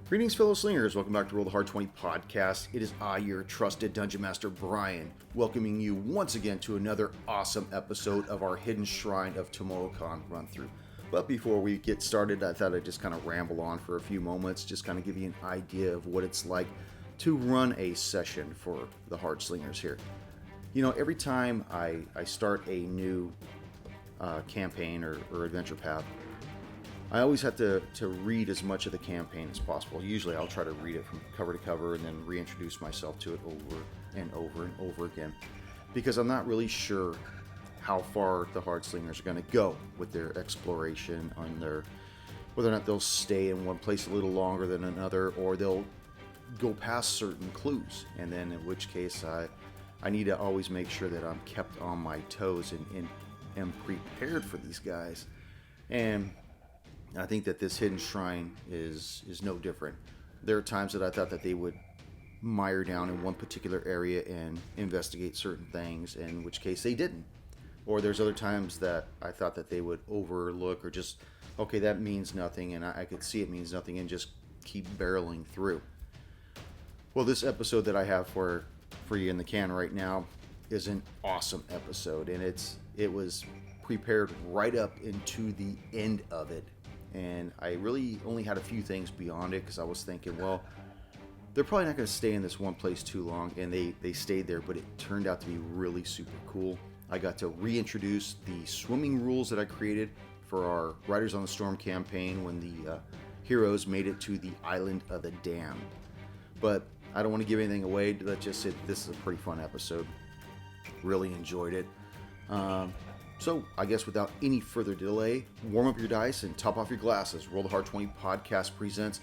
Greetings, fellow slingers. Welcome back to Roll the Hard 20 podcast. It is I, your trusted Dungeon Master, Brian, welcoming you once again to another awesome episode of our Hidden Shrine of Tamoachan run-through. But before we get started, I thought I'd just kind of ramble on for a few moments, just kind of give you an idea of what it's like to run a session for the Hard Slingers here. You know, every time I start a new campaign or adventure path, I always have to read as much of the campaign as possible. Usually I'll try to read it from cover to cover and then reintroduce myself to it over and over and over again, because I'm not really sure how far the Hard Slingers are going to go with their exploration on their, whether or not they'll stay in one place a little longer than another, or they'll go past certain clues, and then in which case I need to always make sure that I'm kept on my toes and am prepared for these guys. And I think that this Hidden Shrine is no different. There are times that I thought that they would mire down in one particular area and investigate certain things, in which case they didn't. Or there's other times that I thought that they would overlook or just, okay, that means nothing, and I could see it means nothing, and just keep barreling through. Well, this episode that I have for you in the can right now is an awesome episode, and it was prepared right up into the end of it. And I really only had a few things beyond it, because I was thinking, well, they're probably not going to stay in this one place too long, and they stayed there, but it turned out to be really super cool. I got to reintroduce the swimming rules that I created for our Riders on the Storm campaign when the heroes made it to the Island of the Damned. But I don't want to give anything away. Let's just say this is a pretty fun episode. Really enjoyed it. So, I guess without any further delay, warm up your dice and top off your glasses. Roll the Hard 20 podcast presents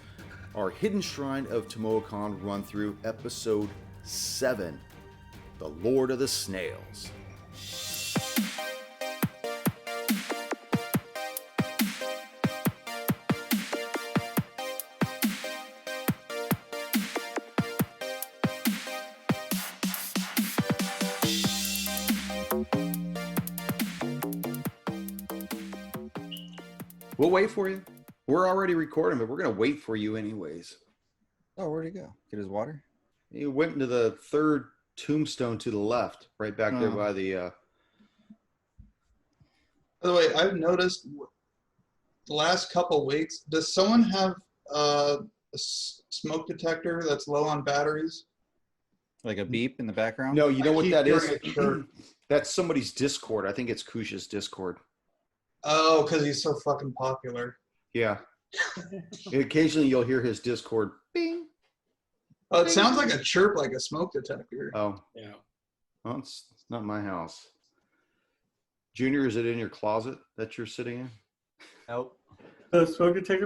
our Hidden Shrine of Tamoachan run-through, Episode 7, The Lord of the Snails. We'll wait for you. We're already recording, but we're going to wait for you anyways. Oh, where'd he go? Get his water? He went into the third tombstone to the left, right back there by the... By the way, I've noticed the last couple weeks, does someone have a smoke detector that's low on batteries? Like a beep in the background? No, you know what that is? Sure. That's somebody's Discord. I think it's Kush's Discord. Oh, because he's so fucking popular. Yeah. Occasionally you'll hear his Discord bing. Oh, it sounds like a chirp, like a smoke detector. Oh. Yeah. Well, it's not my house. Junior, is it in your closet that you're sitting in? Nope. The smoke detector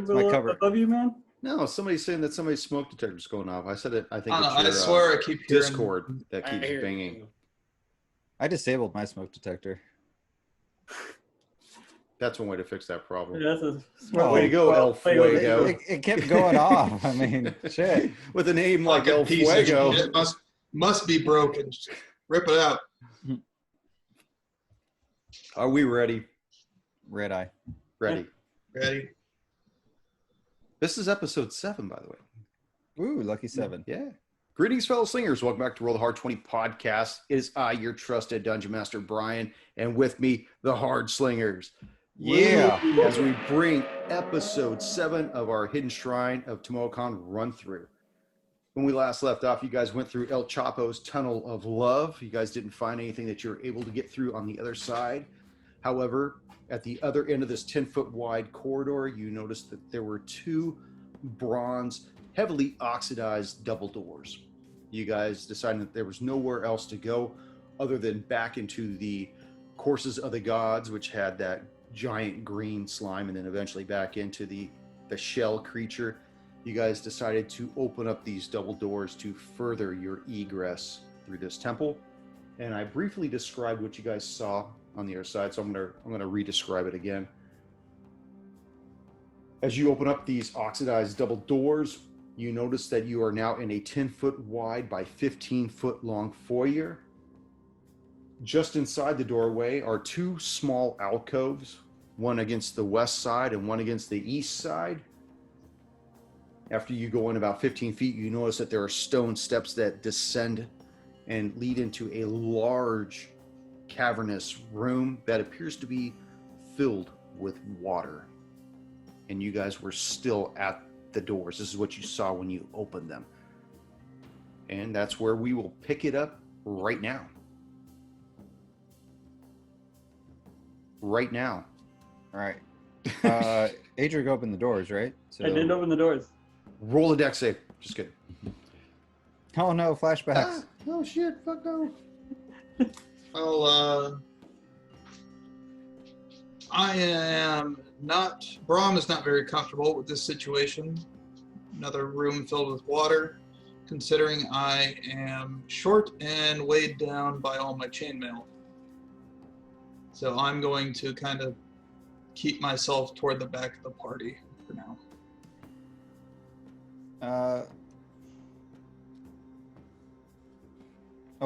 above you, man? No, somebody's saying that somebody's smoke detector's going off. I said it. I think it's your, I swear I keep hearing Discord that keeps binging. I disabled my smoke detector. That's one way to fix that problem. Yeah, that's a smart way to go, El Fuego. It kept going off. I mean, shit. With a name like a El Fuego. It must be broken. Rip it out. Are we ready? Red eye. Ready. Ready? This is episode 7, by the way. Ooh, lucky 7. Yeah. Greetings, fellow slingers. Welcome back to Roll the Hard 20 podcast. It is I, your trusted Dungeon Master, Brian, and with me, the Hard Slingers. Yeah. As we bring episode 7 of our Hidden Shrine of Tamoachan run-through. When we last left off, you guys went through El Chapo's Tunnel of Love. You guys didn't find anything that you were able to get through on the other side. However, at the other end of this 10-foot wide corridor, you noticed that there were 2 bronze, heavily oxidized double doors. You guys decided that there was nowhere else to go other than back into the Courses of the Gods, which had that giant green slime, and then eventually back into the shell creature. You guys decided to open up these double doors to further your egress through this temple. And I briefly described what you guys saw on the other side, so I'm gonna re-describe it again. As you open up these oxidized double doors, you notice that you are now in a 10-foot wide by 15-foot long foyer. Just inside the doorway are 2 small alcoves, one against the west side and one against the east side. After you go in about 15 feet, you notice that there are stone steps that descend and lead into a large cavernous room that appears to be filled with water. And you guys were still at the doors. This is what you saw when you opened them. And that's where we will pick it up right now. Right now. All right. Adric opened the doors, right? So... I did open the doors. Roll a deck save. Just kidding. Oh no, flashbacks. Oh shit, fuck no. Well, I am not. Brahm is not very comfortable with this situation. Another room filled with water, considering I am short and weighed down by all my chainmail. So I'm going to kind of keep myself toward the back of the party for now.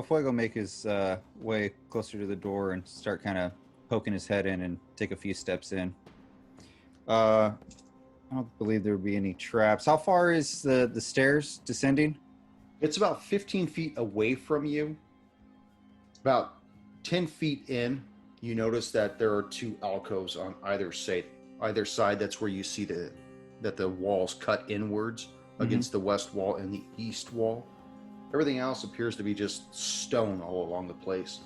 Fuego make his way closer to the door and start kind of poking his head in and take a few steps in. I don't believe there would be any traps. How far is the stairs descending? It's about 15 feet away from you. About 10 feet in, you notice that there are two alcoves on either side. That's where you see that the walls cut inwards against the west wall and the east wall. Everything else appears to be just stone all along the place.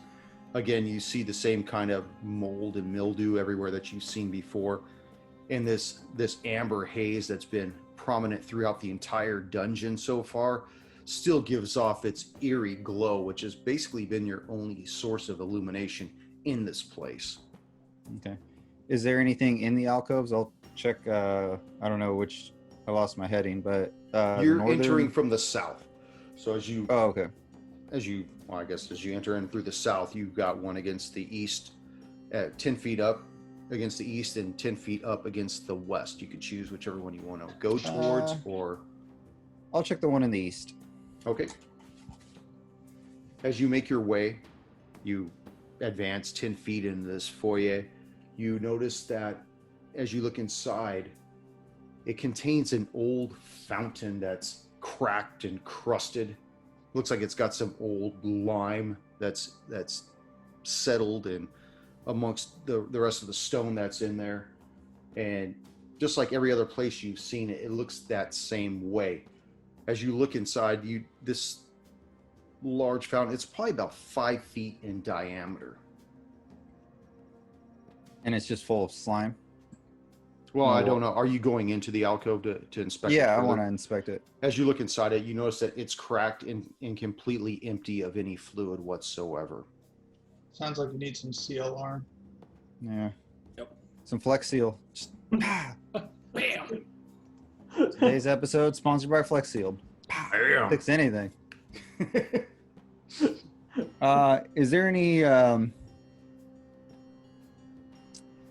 Again, you see the same kind of mold and mildew everywhere that you've seen before. And this amber haze that's been prominent throughout the entire dungeon so far still gives off its eerie glow, which has basically been your only source of illumination in this place. Okay. Is there anything in the alcoves? I'll check. I don't know which. I lost my heading, but You're northern... entering from the south. So as you as you enter in through the south, you've got one against the east at 10 feet up against the east and 10 feet up against the west. You can choose whichever one you want to go towards or... I'll check the one in the east. Okay. As you make your way, you advance 10 feet into this foyer. You notice that as you look inside, it contains an old fountain that's cracked and crusted. Looks like it's got some old lime that's settled in amongst the rest of the stone that's in there. And just like every other place you've seen it, it looks that same way. As you look inside, this large fountain, it's probably about 5 feet in diameter. And it's just full of slime? Well, I don't know. Are you going into the alcove to inspect it? Yeah, I further? want to inspect it. As you look inside it, you notice that it's cracked and completely empty of any fluid whatsoever. Sounds like you need some CLR. Yeah. Yep. Some Flex Seal. Just, Bam! Today's episode sponsored by Flex Seal. Bam! Fix anything. Is there any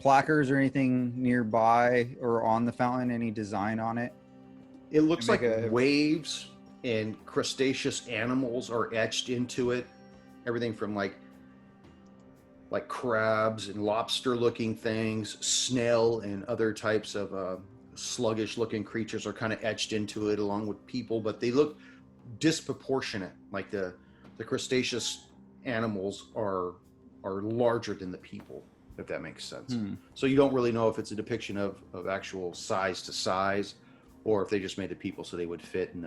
placards or anything nearby or on the fountain? Any design on it? It looks like Make a- waves and crustaceous animals are etched into it. Everything from like crabs and lobster-looking things, snail and other types of sluggish-looking creatures are kind of etched into it, along with people, but they look disproportionate. Like the crustaceous animals are larger than the people, if that makes sense. So you don't really know if it's a depiction of actual size to size, or if they just made the people so they would fit and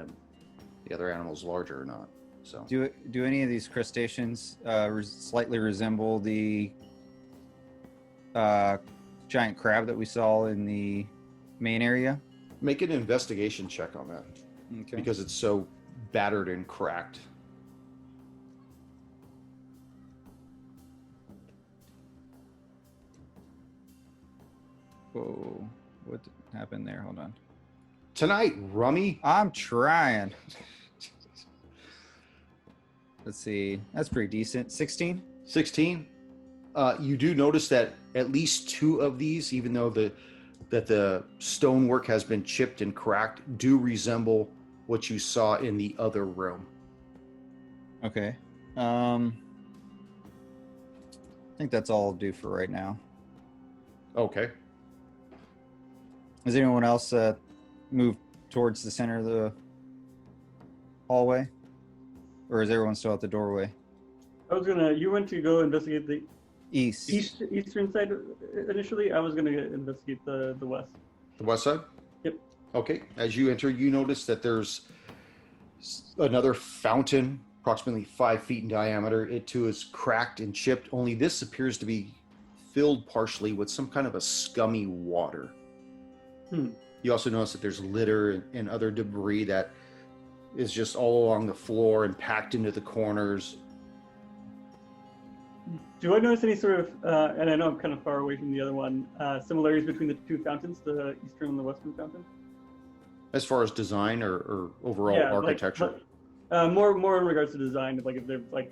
the other animals larger or not. So Do any of these crustaceans slightly resemble the giant crab that we saw in the main area? make an investigation check on that, Okay. because it's so battered and cracked. Whoa, what happened there? Hold on. Tonight, Rummy. I'm trying. Let's see. That's pretty decent. 16? 16. You do notice that at least two of these, even though the stonework has been chipped and cracked, do resemble what you saw in the other room. Okay. I think that's all I'll do for right now. Okay. Has anyone else moved towards the center of the hallway? Or is everyone still at the doorway? You went to go investigate the eastern side initially. I was gonna investigate the west. The west side? Yep. Okay. As you enter, you notice that there's another fountain, approximately 5 feet in diameter. It too is cracked and chipped, only this appears to be filled partially with some kind of a scummy water. You also notice that there's litter and other debris that is just all along the floor and packed into the corners. Do I notice any sort of, and I know I'm kind of far away from the other one, similarities between the two fountains, the eastern and the western fountain? As far as design or overall architecture? More in regards to design, like if they're like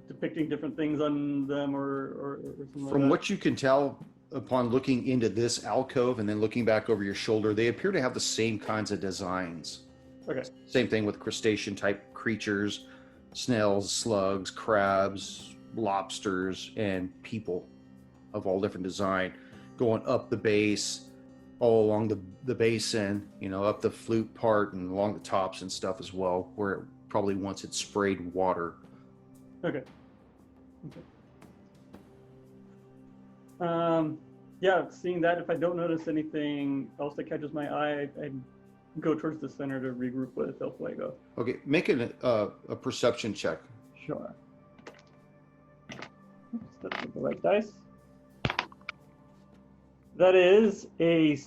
depicting different things on them or something. From like what you can tell upon looking into this alcove and then looking back over your shoulder, they appear to have the same kinds of designs. Okay. Same thing with crustacean type creatures, snails, slugs, crabs, lobsters, and people of all different design going up the base, all along the basin, up the flute part and along the tops and stuff as well, where it probably once had sprayed water. Okay. Yeah, seeing that, if I don't notice anything else that catches my eye, I'd go towards the center to regroup with El Fuego. Okay, make a perception check. Sure. Oops, that's not the right dice. That is a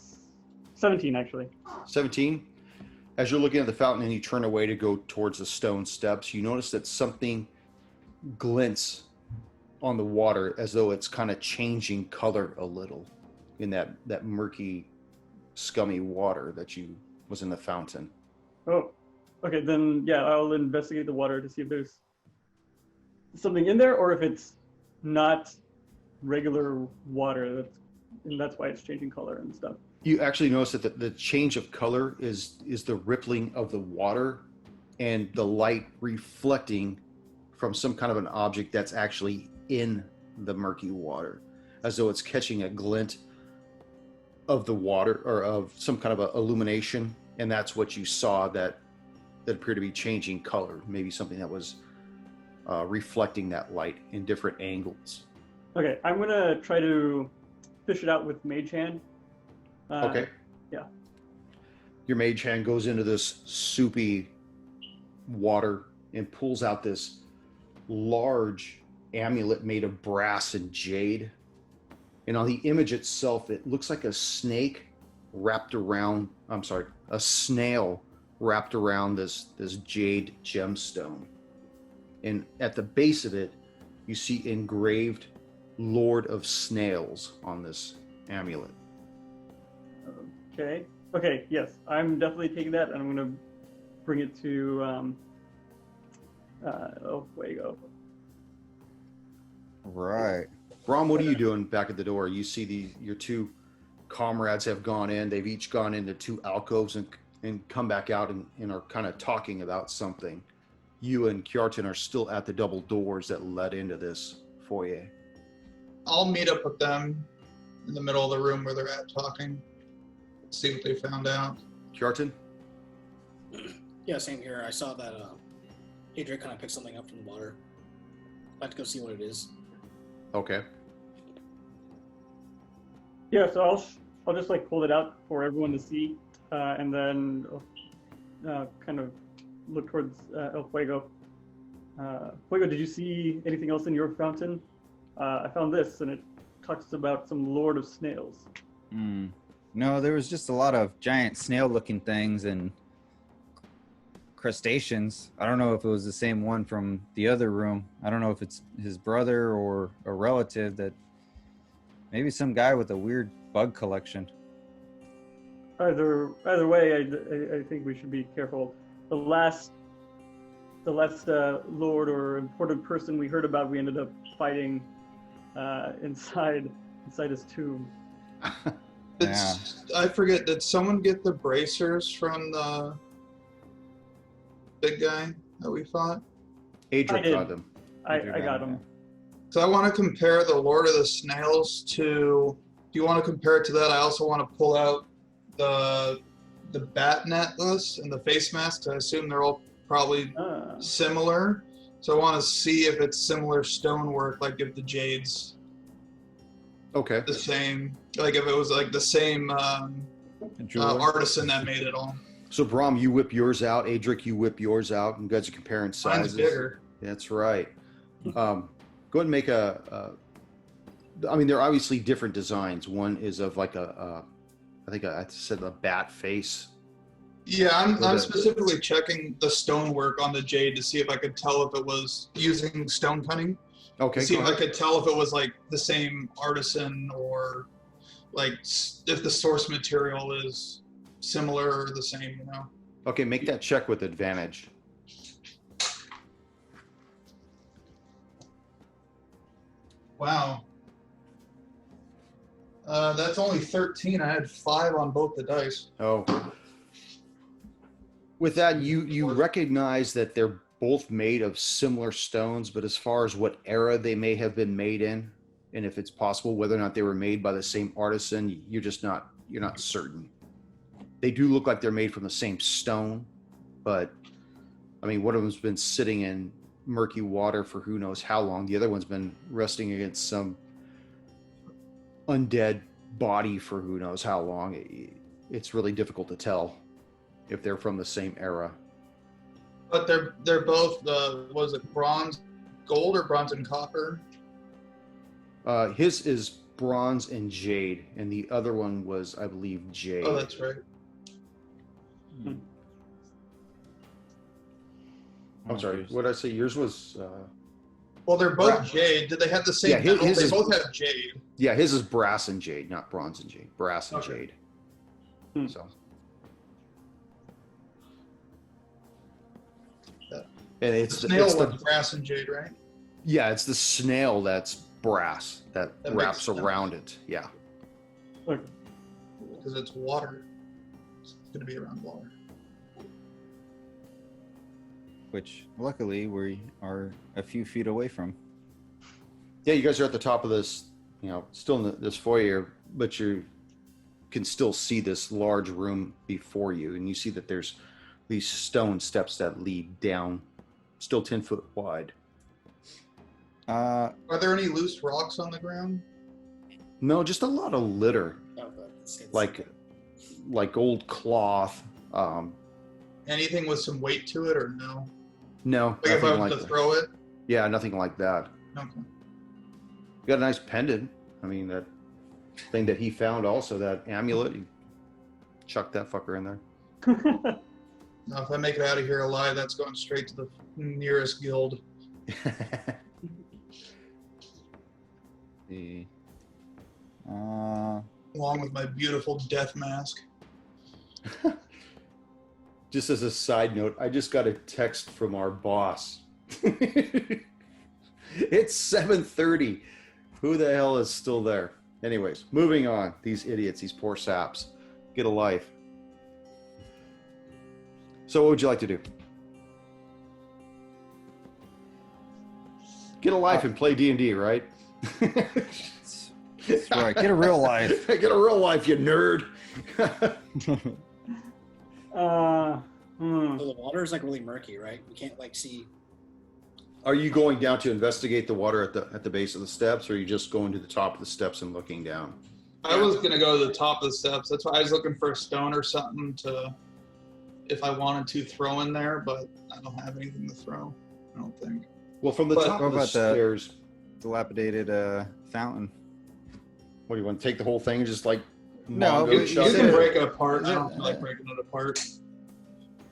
17, actually. 17. As you're looking at the fountain and you turn away to go towards the stone steps, you notice that something glints on the water as though it's kind of changing color a little in that murky, scummy water that was in the fountain. Oh, okay, then yeah, I'll investigate the water to see if there's something in there or if it's not regular water, and that's why it's changing color and stuff. You actually notice that the change of color is the rippling of the water and the light reflecting from some kind of an object that's actually in the murky water, as though it's catching a glint of the water or of some kind of a illumination, and that's what you saw that appeared to be changing color, maybe something that was reflecting that light in different angles. Okay, I'm gonna try to fish it out with Mage Hand. Okay. Yeah. Your mage hand goes into this soupy water and pulls out this large amulet made of brass and jade. And on the image itself, it looks like a snake wrapped around, a snail wrapped around this jade gemstone. And at the base of it, you see engraved Lord of Snails on this amulet. Okay, yes, I'm definitely taking that, and I'm going to bring it to El Fuego. Right. Brom, what are you doing back at the door? You see your two comrades have gone in. They've each gone into two alcoves and come back out and are kind of talking about something. You and Kjartan are still at the double doors that led into this foyer. I'll meet up with them in the middle of the room where they're at talking. See what they found out. Kjartan? Yeah, same here. I saw that Adric kind of picked something up from the water. I'd like to go see what it is. Okay. Yeah, so I'll just like pull it out for everyone to see, and then kind of look towards El Fuego. Fuego, did you see anything else in your fountain? I found this, and it talks about some Lord of Snails. No, there was just a lot of giant snail-looking things and crustaceans. I don't know if it was the same one from the other room. I don't know if it's his brother or a relative, that maybe some guy with a weird bug collection. Either way, I think we should be careful. The last lord or important person we heard about, we ended up fighting inside his tomb. Yeah. I forget, did someone get the bracers from the big guy that we fought? Adric got them. I got them. So I want to compare the Lord of the Snails to, do you want to compare it to that? I also want to pull out the the bat necklace and the face masks. I assume they're all probably similar. So I want to see if it's similar stonework, like if the jade's Okay. the same, like if it was like the same artisan that made it all. So Brom, you whip yours out. Adric, you whip yours out. And you guys are comparing sizes. Mine's bigger. That's right. Go ahead and make I mean, they're obviously different designs. One is of like I think I said a bat face. Yeah, I'm specifically checking the stonework on the jade to see if I could tell if it was using stone cutting. Okay. To see if I could tell if it was like the same artisan or like if the source material is similar or the same, you know. Okay, make that check with advantage. Wow. That's only 13. I had 5 on both the dice. Oh. With that, you recognize that they're both made of similar stones, but as far as what era they may have been made in, and if it's possible whether or not they were made by the same artisan, you're not certain. They do look like they're made from the same stone, but I mean, one of them's been sitting in murky water for who knows how long. The other one's been resting against some undead body for who knows how long. It's really difficult to tell if they're from the same era. But they're both was it bronze, gold, or bronze and copper? His is bronze and jade, and the other one was, I believe, jade. Oh, that's right. I'm sorry. What did I say? Yours was. Well, they're both jade. Did they have the same? Yeah, his they is, both have jade. Yeah, his is brass and jade, not bronze and jade. Brass and Okay. jade. So. And it's The snail it's one's brass and jade, right? Yeah, it's the snail that's brass that That wraps makes sense. around it. Yeah. Look, Because it's water. It's going to be around water. Which luckily we are a few feet away from. Yeah, you guys are at the top of this, still in this foyer, but you can still see this large room before you, and you see that there's these stone steps that lead down, still 10 foot wide. Are there any loose rocks on the ground? No, just a lot of litter, Oh, but it's like old cloth. Anything with some weight to it, or no? No, Like if I nothing was like to that. throw it? Yeah, nothing like that. Okay. You got a nice pendant. I mean, that thing that he found also, that amulet, he chucked that fucker in there. Now, if I make it out of here alive, that's going straight to the nearest guild. Along with my beautiful death mask. Just as a side note, I just got a text from our boss. It's 7:30. Who the hell is still there? Anyways, moving on. These idiots, these poor saps. Get a life. So what would you like to do? Get a life and play D&D, right? That's right. Get a real life. Get a real life, you nerd. So the water is like really murky, right? We can't like see. Are you going down to investigate the water at the base of the steps, or are you just going to the top of the steps and looking down? I was going to go to the top of the steps. That's why I was looking for a stone or something to, if I wanted to, throw in there, but I don't have anything to throw, I don't think. Well, from the But- top What of the about the- stairs, Dilapidated fountain. what do you want to take the whole thing and just like No, Mongo you You chuck said- can it? break it apart. I Yeah. don't feel like breaking it apart.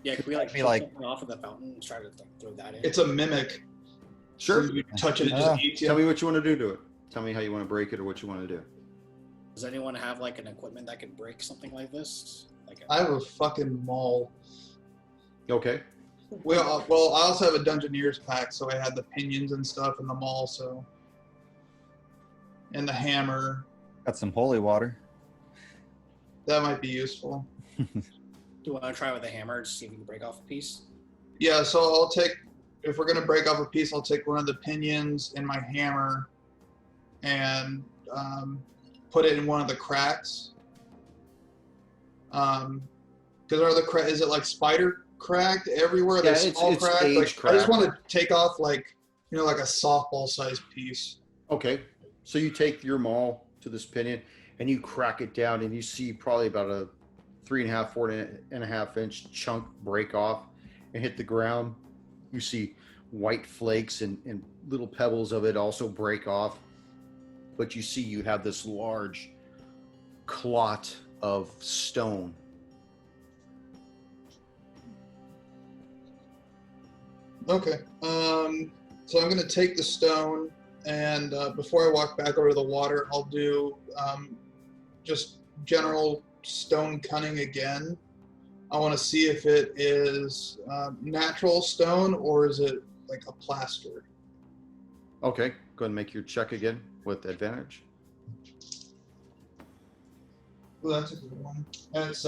Yeah, could we like Be take like- something off of the fountain and try to like, throw that in? It's a mimic. Sure. So you touch it, it Ah. just eats you. Tell me what you want to do to it. Tell me how you want to break it or what you want to do. Does anyone have like an equipment that can break something like this? Like I have a fucking maul. Okay. Well, I also have a Dungeoneer's pack, so I had the pinions and stuff in the maul, so. And the hammer. Got some holy water. That might be useful. do you want to try with a hammer to see if we can break off a piece? Yeah, so I'll take, if we're going to break off a piece, I'll take one of the pinions and my hammer and put it in one of the cracks. Because is it like spider cracked everywhere? Yeah, They're small it's cracked. age Like, I just cracked. want to take off like like a softball sized piece. Okay, so you take your maul to this pinion and you crack it down, and you see probably about a 3.5, 4.5 inch chunk break off and hit the ground. You see white flakes and little pebbles of it also break off, but you see you have this large clot of stone. Okay. So I'm going to take the stone, and before I walk back over to the water, I'll do just general stone cunning again. I want to see if it is natural stone or is it like a plaster. Okay, go ahead and make your check again with advantage. Well, that's a good one. That's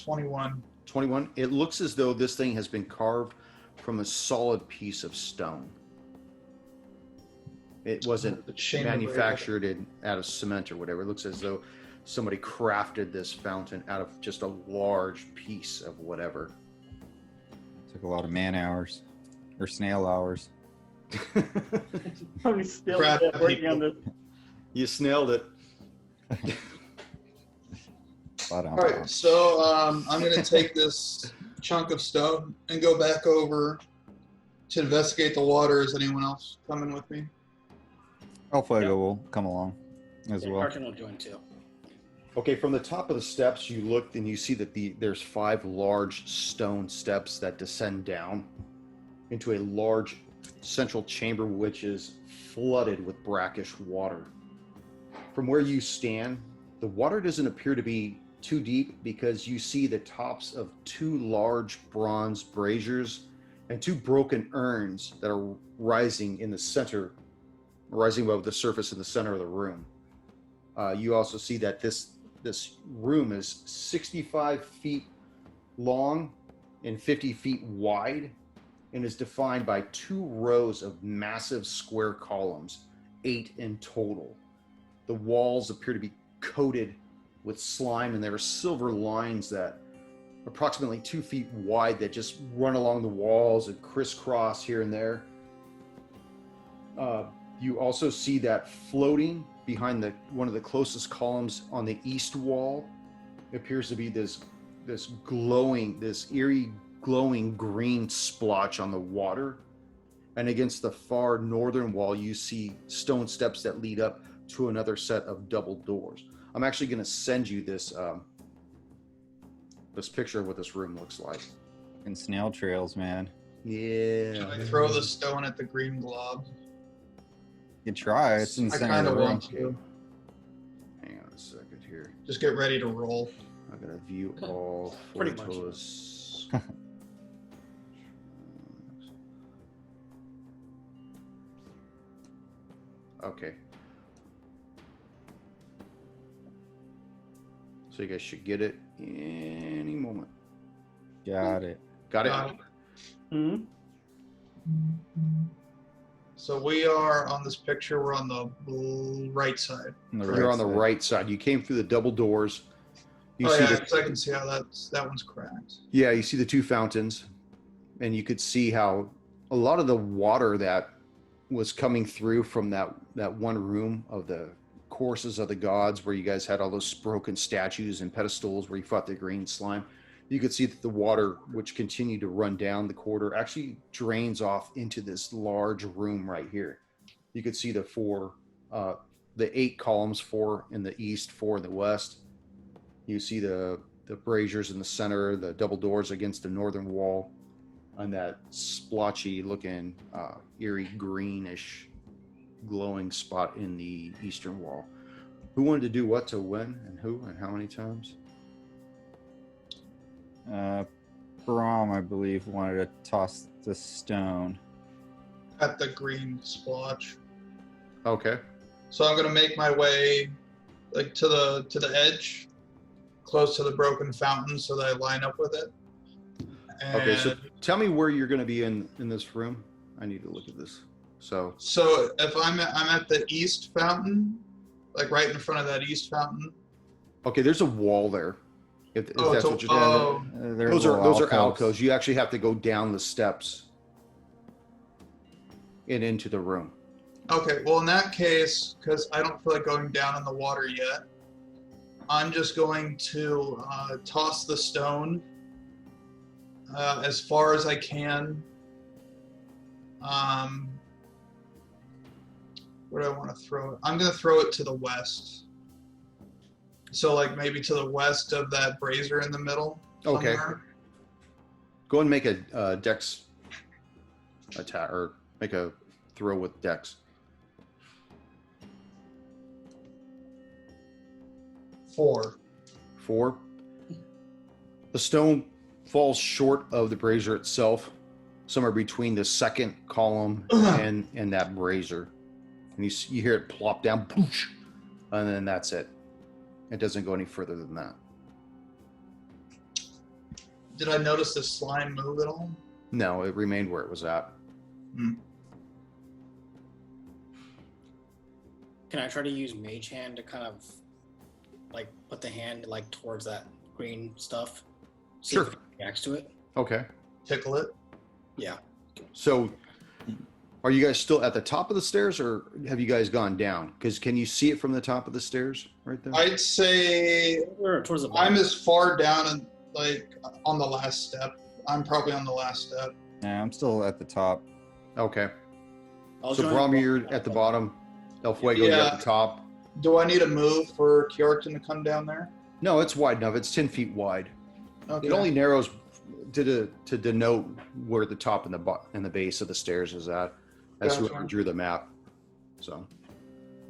21. 21. It looks as though this thing has been carved from a solid piece of stone. It wasn't manufactured out of cement or whatever. It looks as though somebody crafted this fountain out of just a large piece of whatever. Took a lot of man hours or snail hours. How many still Crap, working on this? You snailed it. Spot on. All right, so I'm going to take this chunk of stone and go back over to investigate the water. Is anyone else coming with me? El Fuego will come along as well. Arkin will join too. Okay, from the top of the steps, you look and you see that there's 5 large stone steps that descend down into a large central chamber, which is flooded with brackish water. From where you stand, the water doesn't appear to be too deep because you see the tops of 2 large bronze braziers and 2 broken urns that are rising in the center, rising above the surface in the center of the room. You also see that this room is 65 feet long and 50 feet wide and is defined by 2 rows of massive square columns, 8 in total. The walls appear to be coated with slime, and there are silver lines that are approximately 2 feet wide that just run along the walls and crisscross here and there. You also see that floating behind one of the closest columns on the east wall appears to be this eerie glowing green splotch on the water. And against the far northern wall, you see stone steps that lead up to another set of double doors. I'm actually going to send you this picture of what this room looks like. And snail trails, man. Yeah. Should I throw the stone at the green glob? You can try. It's in the I center kind of of the room. want to. Hang on a second here. Just get ready to roll. I'm going to view all Pretty much. photos. Okay. So you guys should get it any moment. Got it. Got it? Hmm. So we are on this picture. We're on the right side. On the You're on the side. right side. You came through the double doors. You Oh see yeah, the, 'cause I can see how that one's cracked. yeah, you see the 2 fountains, and you could see how a lot of the water that was coming through from that one room of the courses of the gods, where you guys had all those broken statues and pedestals where you fought the green slime. You could see that the water, which continued to run down the corridor, actually drains off into this large room right here. You could see the 8 columns, 4 in the east, 4 in the west. You see the braziers in the center, the double doors against the northern wall, and that splotchy looking eerie greenish glowing spot in the eastern wall. Who wanted to do what to when and who and how many times? Brahm, I believe, wanted to toss the stone. At the green splotch. Okay. So I'm gonna make my way like to the edge, close to the broken fountain, so that I line up with it. And Okay, so tell me where you're going to be in this room. I need to look at this. So if I'm at the east fountain, like right in front of that east fountain. okay, there's a wall there. If Oh, that's so- what you're oh. They're those are little alcoves. You actually have to go down the steps and into the room. Okay, well in that case, because I don't feel like going down in the water yet, I'm just going to toss the stone as far as I can. Where do I want to throw it? I'm going to throw it to the west. So like maybe to the west of that brazier in the middle. Okay. Somewhere. Go and make a dex attack, or make a throw with dex. 4. 4. The stone falls short of the brazier itself, somewhere between the second column and that brazier. And you hear it plop down, poosh, and then that's it. It doesn't go any further than that. Did I notice the slime move at all? No, it remained where it was at. Can I try to use Mage Hand to kind of like put the hand like towards that green stuff? See Sure. if it reacts to it. Okay. Tickle it. Yeah. So, are you guys still at the top of the stairs, or have you guys gone down? Because can you see it from the top of the stairs right there? I'd say Or towards the bottom. I'm as far down and like on the last step. I'm probably on the last step. Yeah, I'm still at the top. Okay. I'll So, join Brahma, you. you're at the bottom. El Fuego, you're Yeah. at the top. Do I need a move for Kjorkton to come down there? No, it's wide enough. It's 10 feet wide. Okay. It only narrows to denote where the top and the base of the stairs is at. That's Gotcha. who drew the map. So,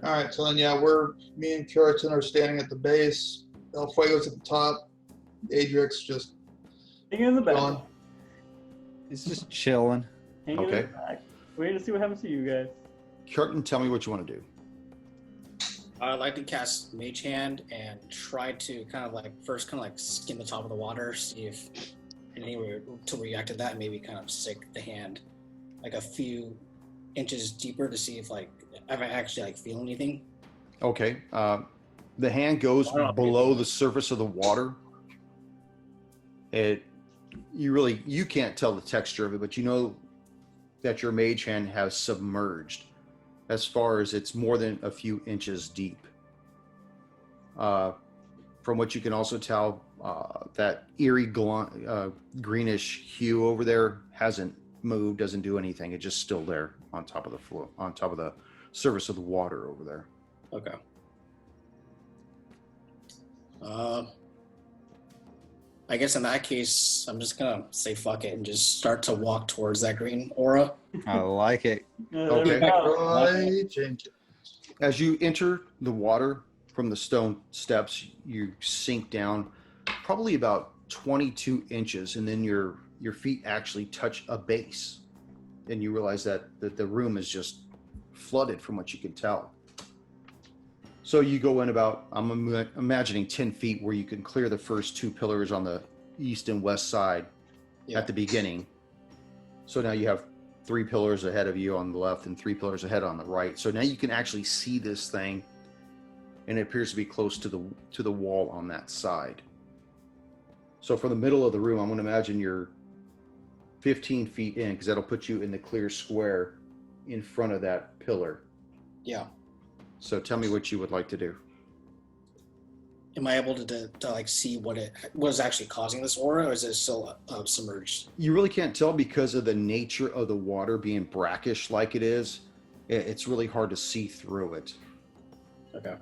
All right, so then me and Kjorkton are standing at the base. El Fuego's at the top. Adrix just Hanging in the back. gone. It's just chilling. Hanging Okay. in the back. Waiting to see what happens to you guys. Curtin, tell me what you want to do. I'd like to cast Mage Hand and try to kind of like skim the top of the water, see if anything were to react to that, and maybe kind of stick the hand like a few inches deeper to see if I actually like feel anything. Okay. The hand goes I don't know. below the surface of the water. You can't tell the texture of it, but you know that your mage hand has submerged as far as it's more than a few inches deep. From what you can also tell, that eerie greenish hue over there hasn't moved, doesn't do anything. It's just still there on top of the floor, on top of the surface of the water over there. Okay. I guess in that case, I'm just gonna say fuck it and just start to walk towards that green aura. I like it. There Okay. we go. Right, Jenkins. As you enter the water from the stone steps, you sink down probably about 22 inches, and then your feet actually touch a base. And you realize that the room is just flooded from what you can tell. So you go in about, I'm imagining 10 feet, where you can clear the first 2 pillars on the east and west side at the beginning. So now you have 3 pillars ahead of you on the left and 3 pillars ahead on the right. So now you can actually see this thing, and it appears to be close to the wall on that side. So for the middle of the room, I'm going to imagine you're 15 feet in, because that'll put you in the clear square in front of that pillar. Yeah. So tell me what you would like to do. Am I able to like see what is actually causing this aura, or is it still submerged? You really can't tell because of the nature of the water being brackish like it is. It's really hard to see through it. Okay.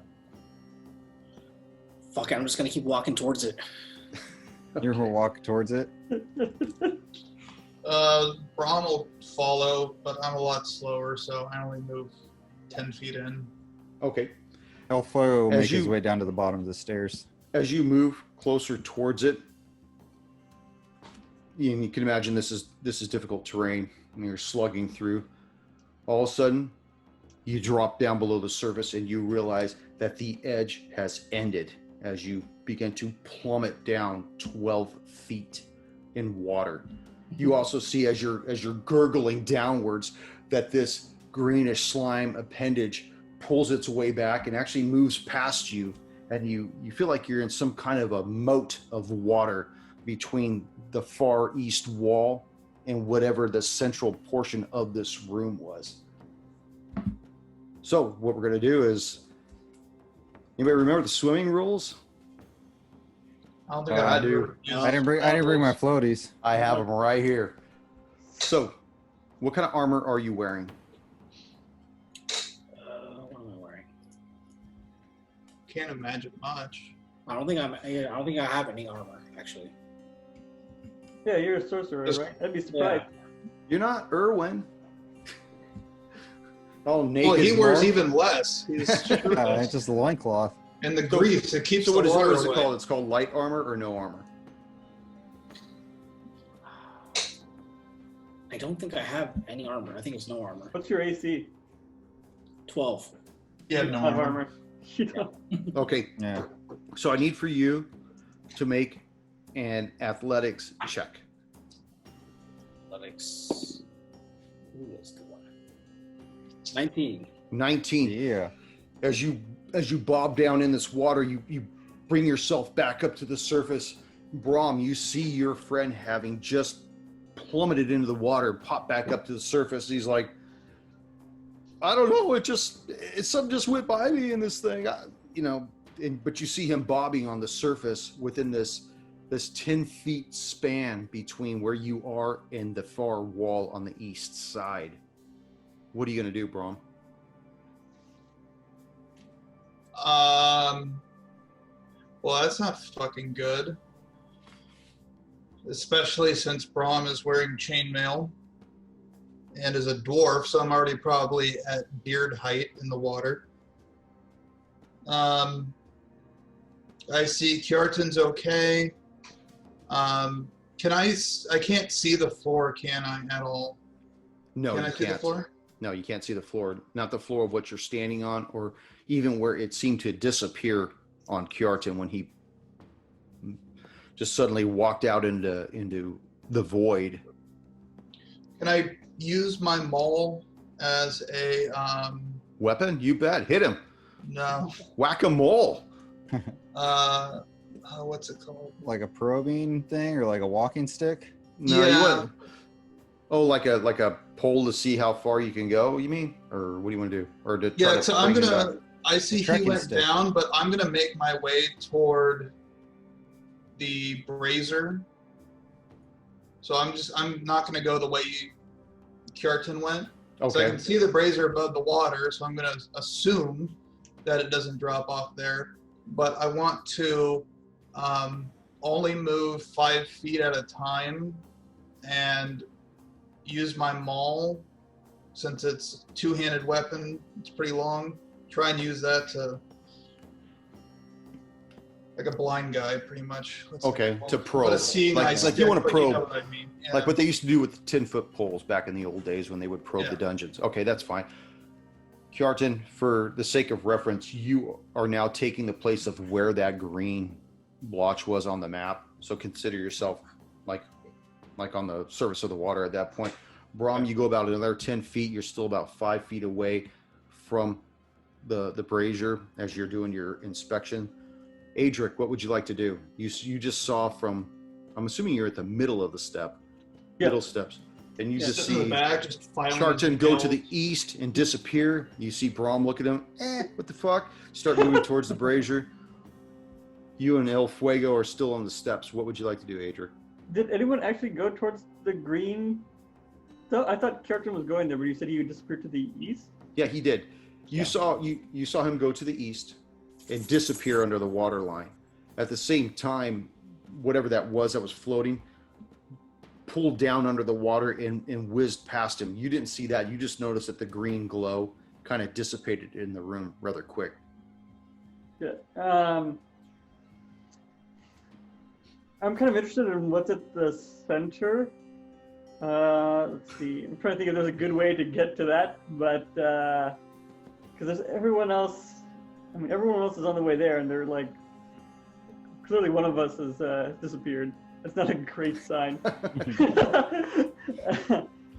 Fuck it, I'm just gonna keep walking towards it. You're gonna walk towards it. Brahm will follow, but I'm a lot slower, so I only move 10 feet in. Okay. El Fuego will As make his you- way down to the bottom of the stairs. As you move closer towards it, you can imagine this is difficult terrain, and you're slugging through. All of a sudden, you drop down below the surface, and you realize that the edge has ended as you begin to plummet down 12 feet in water. You also see, as you're gurgling downwards, that this greenish slime appendage pulls its way back and actually moves past you and you feel like you're in some kind of a moat of water between the far east wall and whatever the central portion of this room was. So what we're going to do is, anybody remember the swimming rules? I don't think I I do. I didn't bring my floaties. I have them right here. So, what kind of armor are you wearing? What am I wearing? Can't imagine much. I don't think I have any armor actually. Yeah, you're a sorcerer, Just- right? I'd be surprised. You're not Irwin. Oh, naked. Well, he wears monk. even less. He's It's just a loincloth. and the grease, it keeps So the what is water it away. called? It's called light armor or no armor? I don't think I have any armor. I think it's no armor. What's your AC? 12. Yeah, You no have armor. armor. You don't. Okay, Yeah. so I need for you to make an athletics check. Athletics. Ooh, that's a good one. 19. 19. Yeah. As you bob down in this water, you bring yourself back up to the surface. Brahm, you see your friend having just plummeted into the water, pop back up to the surface. He's like, I don't know, it's something just went by me in this thing, but you see him bobbing on the surface within this 10 feet span between where you are and the far wall on the east side. What are you going to do, Brahm? Well, that's not fucking good. Especially since Brahm is wearing chainmail and is a dwarf, so I'm already probably at beard height in the water. I see Kjartan's okay. I can't see the floor, can I, at all? No, Can I you see the can't. floor? No, you can't see the floor. Not the floor of what you're standing on, or even where it seemed to disappear on Kjartan when he just suddenly walked out into the void. Can I use my maul as a Weapon? You bet. Hit him. no? Whack-a-mole. What's it called? Like a probing thing or like a walking stick? No, you Yeah. wouldn't. Oh, like a pole to see how far you can go, you mean? Or what do you want to do? Or to try Yeah, to so I'm bring him gonna. back? I see he trekking went stick. down, but I'm gonna make my way toward the brazier. So I'm not gonna go the way Kjartan went. So I Okay. can see the brazier above the water, so I'm gonna assume that it doesn't drop off there. But I want to only move 5 feet at a time and use my maul, since it's a two-handed weapon. It's pretty long. Try and use that to, like a blind guy, pretty much. What's it Okay, called? to probe. But a seeing Like- eye like stick, you wanna but probe. know what I mean. Yeah. Like what they used to do with 10-foot poles back in the old days when they would probe Yeah. the dungeons. Okay, that's fine. Kjartan, for the sake of reference, you are now taking the place of where that green blotch was on the map. So consider yourself like on the surface of the water at that point. Brahm, you go about another 10 feet. You're still about 5 feet away from the brazier as you're doing your inspection. Adric, what would you like to do? You just saw from, I'm assuming you're at the middle of the step, Yeah. middle steps, and you Yeah, just sit in see the back, just filing Kjartan go to nails. the east and disappear. You see Brahm look at him. What the fuck? Start moving towards the brazier. You and El Fuego are still on the steps. What would you like to do, Adric? Did anyone actually go towards the green? So I thought Kjartan was going there, but you said he would disappear to the east. Yeah, he did. You Yeah. saw him go to the east and disappear under the water line. At the same time, whatever that was floating pulled down under the water and whizzed past him. You didn't see that. You just noticed that the green glow kind of dissipated in the room rather quick. Yeah. I'm kind of interested in what's at the center. Let's see. I'm trying to think if there's a good way to get to that, but because there's everyone else. I mean, everyone else is on the way there, and they're like, clearly one of us has disappeared. That's not a great sign.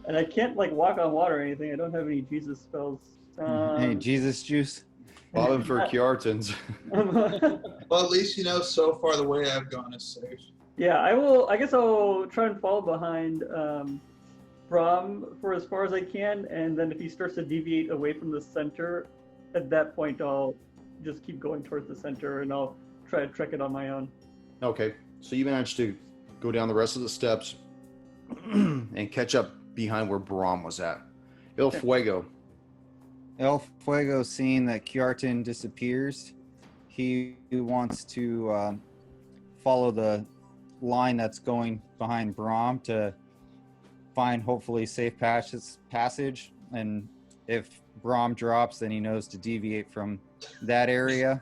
And I can't like walk on water or anything. I don't have any Jesus spells. Hey, Jesus juice. Bobbing for Kjartan's. Well, at least so far the way I've gone is safe. Yeah, I will. I guess I'll try and follow behind Brahm for as far as I can, and then if he starts to deviate away from the center, at that point I'll just keep going towards the center, and I'll try to trek it on my own. Okay, so you managed to go down the rest of the steps and catch up behind where Brahm was at. El Fuego. El Fuego, seeing that Kjartan disappears, he wants to follow the line that's going behind Brahm to find hopefully safe passage. And if Brahm drops, then he knows to deviate from that area.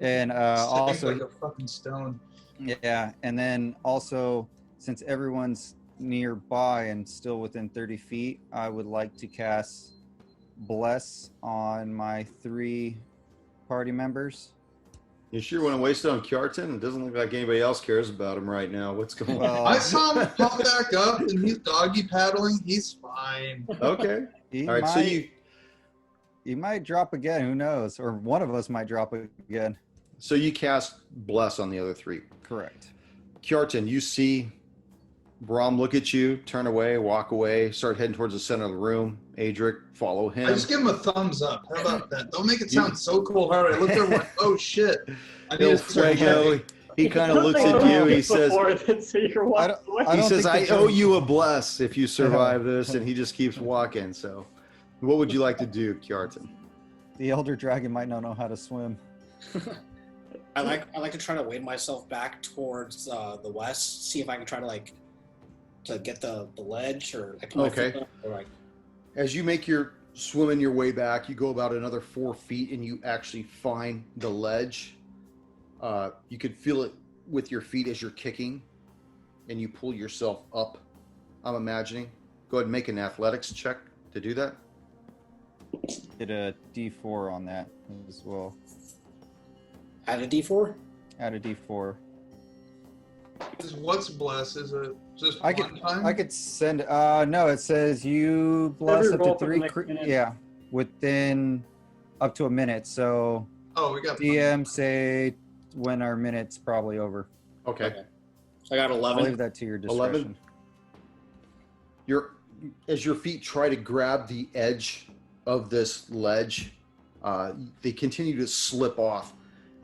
And also, like a fucking stone. yeah, and then also, since everyone's nearby and still within 30 feet, I would like to cast Bless on my 3 party members. You sure want to waste it on Kjartan? It doesn't look like anybody else cares about him right now. What's going on? Well, I saw him pop back up and he's doggy paddling. He's fine. Okay. he All right, might, so you might drop again. Who knows? Or one of us might drop again. cast Bless on the other 3. Correct. Kjartan, you see Brahm look at you, turn away, walk away, start heading towards the center of the room. Adric, follow him. I just give him a thumbs up. How about that? Don't make it sound so cold-hearted. I looked over and went, oh shit. I need El to start Fuego, checking. he kind of looks at you. He says, I he don't says, think I there's owe any- you a bless if you survive this. And he just keeps walking. So what would you like to do, Kjartan? The elder dragon might not know how to swim. I like to try to wade myself back towards the west, see if I can try to to get the ledge or put my Okay. feet up, or As you make your swimming your way back, you go about another 4 feet and you actually find the ledge. You could feel it with your feet as you're kicking and you pull yourself up, I'm imagining. Go ahead and make an athletics check to do that. Get a D4 on that as well. add a D4. Add a D4. What's bless? Is it just I one time? I could send. No, it says you bless Every up to roll for the 3. next minute. Yeah, within up to a minute. So Oh, we got DM say when our minute's probably over. Okay. So I got I'll 11. leave that to your 11. discretion. As your feet try to grab the edge of this ledge, they continue to slip off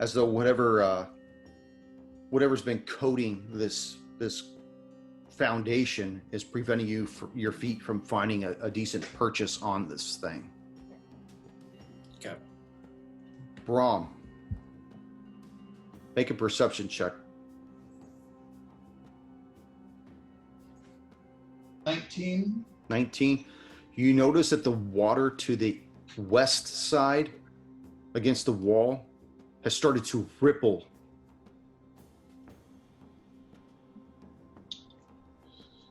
as though whatever's been coating this foundation is preventing your feet from finding a decent purchase on this thing. Okay. Brahm, make a perception check. 19. 19. You notice that the water to the west side against the wall has started to ripple.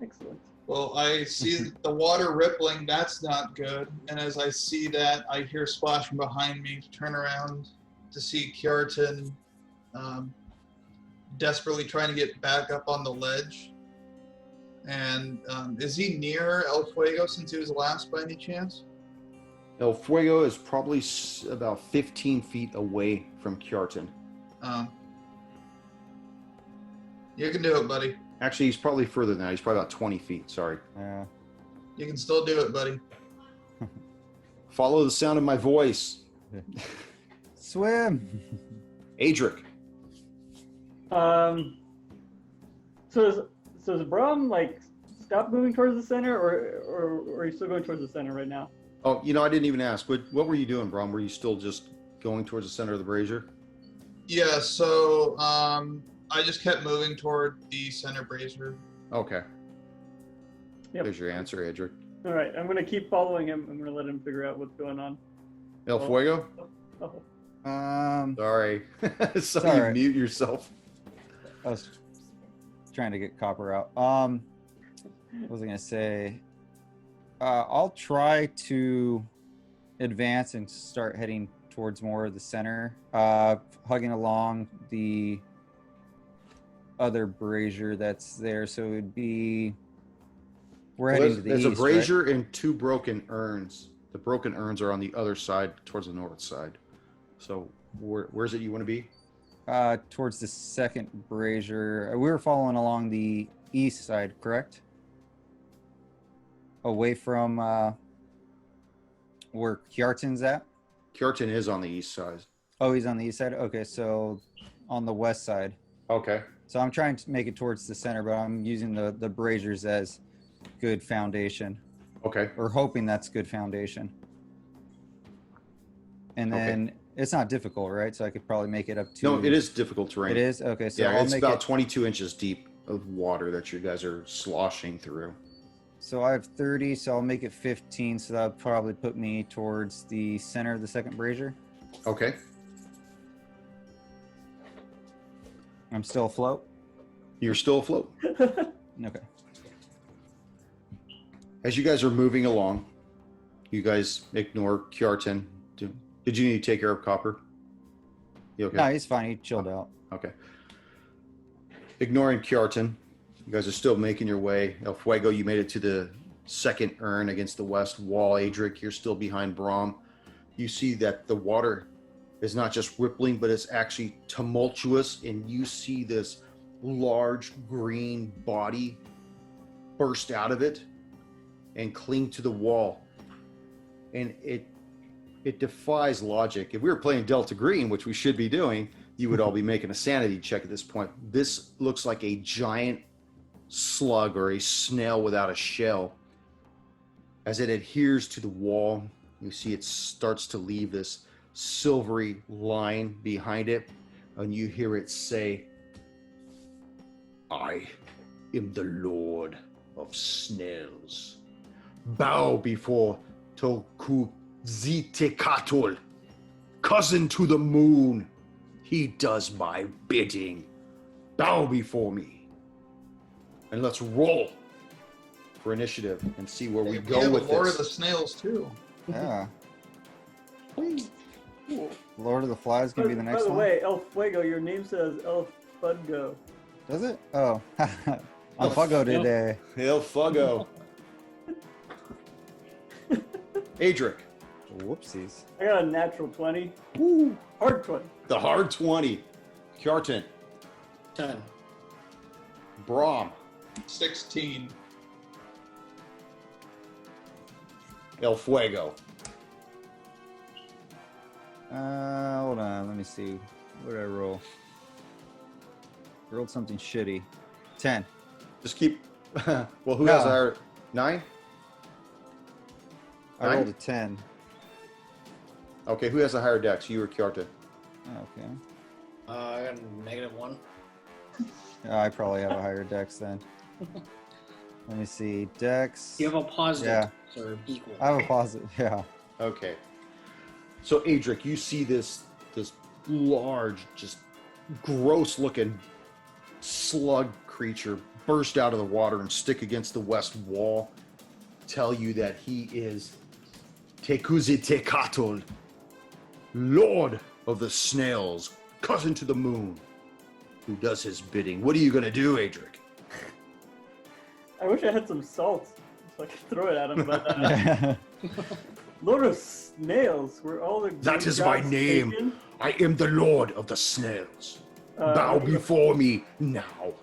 Excellent. Well, I see the water rippling. That's not good. And as I see that, I hear splashing behind me. Turn around to see Kjartan desperately trying to get back up on the ledge. And is he near El Fuego since he was last by any chance? El Fuego is probably about 15 feet away from Kjartan. You can do it, buddy. Actually, he's probably further than that. He's probably about 20 feet. Sorry. Yeah. You can still do it, buddy. Follow the sound of my voice. Swim. Adric. So is Brahm stop moving towards the center, or are you still going towards the center right now? Oh, I didn't even ask. What were you doing, Brahm? Were you still just going towards the center of the brazier? Yeah, so I just kept moving toward the center brazier. Okay. Yep. There's your answer, Adric. All right, I'm gonna keep following him. I'm gonna let him figure out what's going on. El Fuego? Oh. Sorry. So all you right. mute yourself. I was trying to get copper out. What was I gonna say? I'll try to advance and start heading towards more of the center, hugging along the other brazier that's there. So it'd be heading to the There's east. a brazier and 2 broken urns. The broken urns are on the other side, towards the north side. So where's it you want to be? Towards the second brazier. We were following along the east side, correct? Away from where Kjartan's at? Kjartan is on the east side. Oh, he's on the east side? Okay, so on the west side. Okay. So I'm trying to make it towards the center, but I'm using the braziers as good foundation. Okay. Or hoping that's good foundation. And then it's not difficult, right? So I could probably make it up to... No, it is difficult terrain. It is? Okay, so Yeah, I'll it's make about it... 22 inches deep of water that you guys are sloshing through. So I have 30, so I'll make it 15, so that'll probably put me towards the center of the second brazier. Okay. I'm still afloat? You're still afloat. Okay. As you guys are moving along, you guys ignore Kjartan. Did you need to take care of Copper? You okay? No, he's fine. He chilled out. Okay. Ignoring Kjartan, you guys are still making your way. El Fuego, you made it to the second urn against the west wall. Adric, you're still behind Brom. You see that the water is not just rippling, but it's actually tumultuous, and you see this large green body burst out of it and cling to the wall. And it defies logic. If we were playing Delta Green, which we should be doing, you would all be making a sanity check at this point. This looks like a giant slug or a snail without a shell. As it adheres to the wall, you see it starts to leave this silvery line behind it, and you hear it say, "I am the Lord of Snails. Bow before Tecuziztecatl, cousin to the moon. He does my bidding. Bow before me." And let's roll for initiative and see where we go with Lord this. of the Snails too. Yeah. Lord of the Flies gonna be the next By the one. way, El Fuego, your name says El Fudgo. Does it? Oh, I'm Fuggo today. El Fuego. Adric. Whoopsies. I got a natural 20. Woo. Hard 20. The hard 20. Kjartan. 10. Brom. 16. El Fuego. Hold on. Let me see. What did I roll? I rolled something shitty. 10. Just keep. Well, who No. has our 9? I rolled a 10. Okay, who has a higher dex? You or Kjartan? Okay. I got a -1. I probably have a higher dex then. Let me see. Dex. You have a positive, Yeah. so equal. I have a positive. Yeah. Okay. So, Adric, you see this large, just gross-looking slug creature burst out of the water and stick against the west wall. Tell you that he is Tecuziztecatl, Lord of the Snails, cousin to the moon, who does his bidding. What are you going to do, Adric? I wish I had some salt so I could throw it at him. But Lord of Snails, where all the That great is my gods name. taken. I am the Lord of the Snails. Bow I'm gonna- before me now.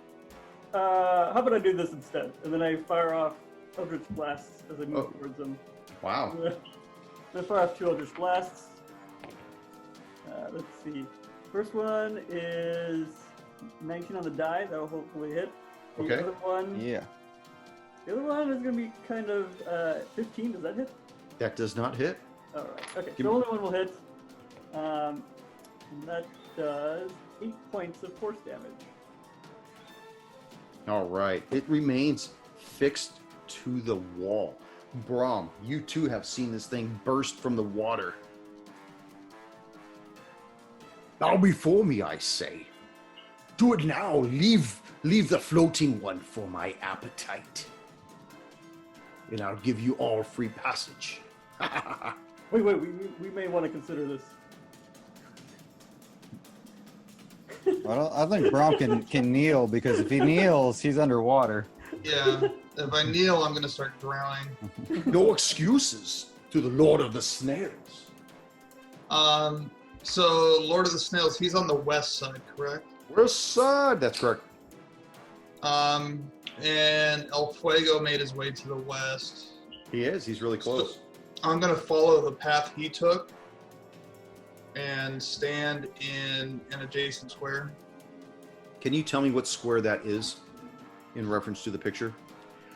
How about I do this instead? And then I fire off Eldritch Blasts as I move Oh. towards them. Wow. I fire off 2 Eldritch Blasts. Let's see. First one is 19 on the die. That'll hopefully hit. The Okay. other one, Yeah. the other one is going to be kind of 15. Does that hit? That does not hit. All right. Okay. Give The me- only one will hit. And that does 8 points of force damage. All right. It remains fixed to the wall. Brom, you too have seen this thing burst from the water. Bow before me, I say. Do it now. Leave the floating one for my appetite. And I'll give you all free passage. Wait. We may want to consider this. I think Brom can kneel because if he kneels, he's underwater. Yeah. If I kneel, I'm going to start drowning. No excuses to the Lord of the Snails. So, Lord of the Snails, he's on the west side, correct? West side. That's correct. And El Fuego made his way to the west. He is. He's really close. I'm going to follow the path he took and stand in an adjacent square. Can you tell me what square that is in reference to the picture?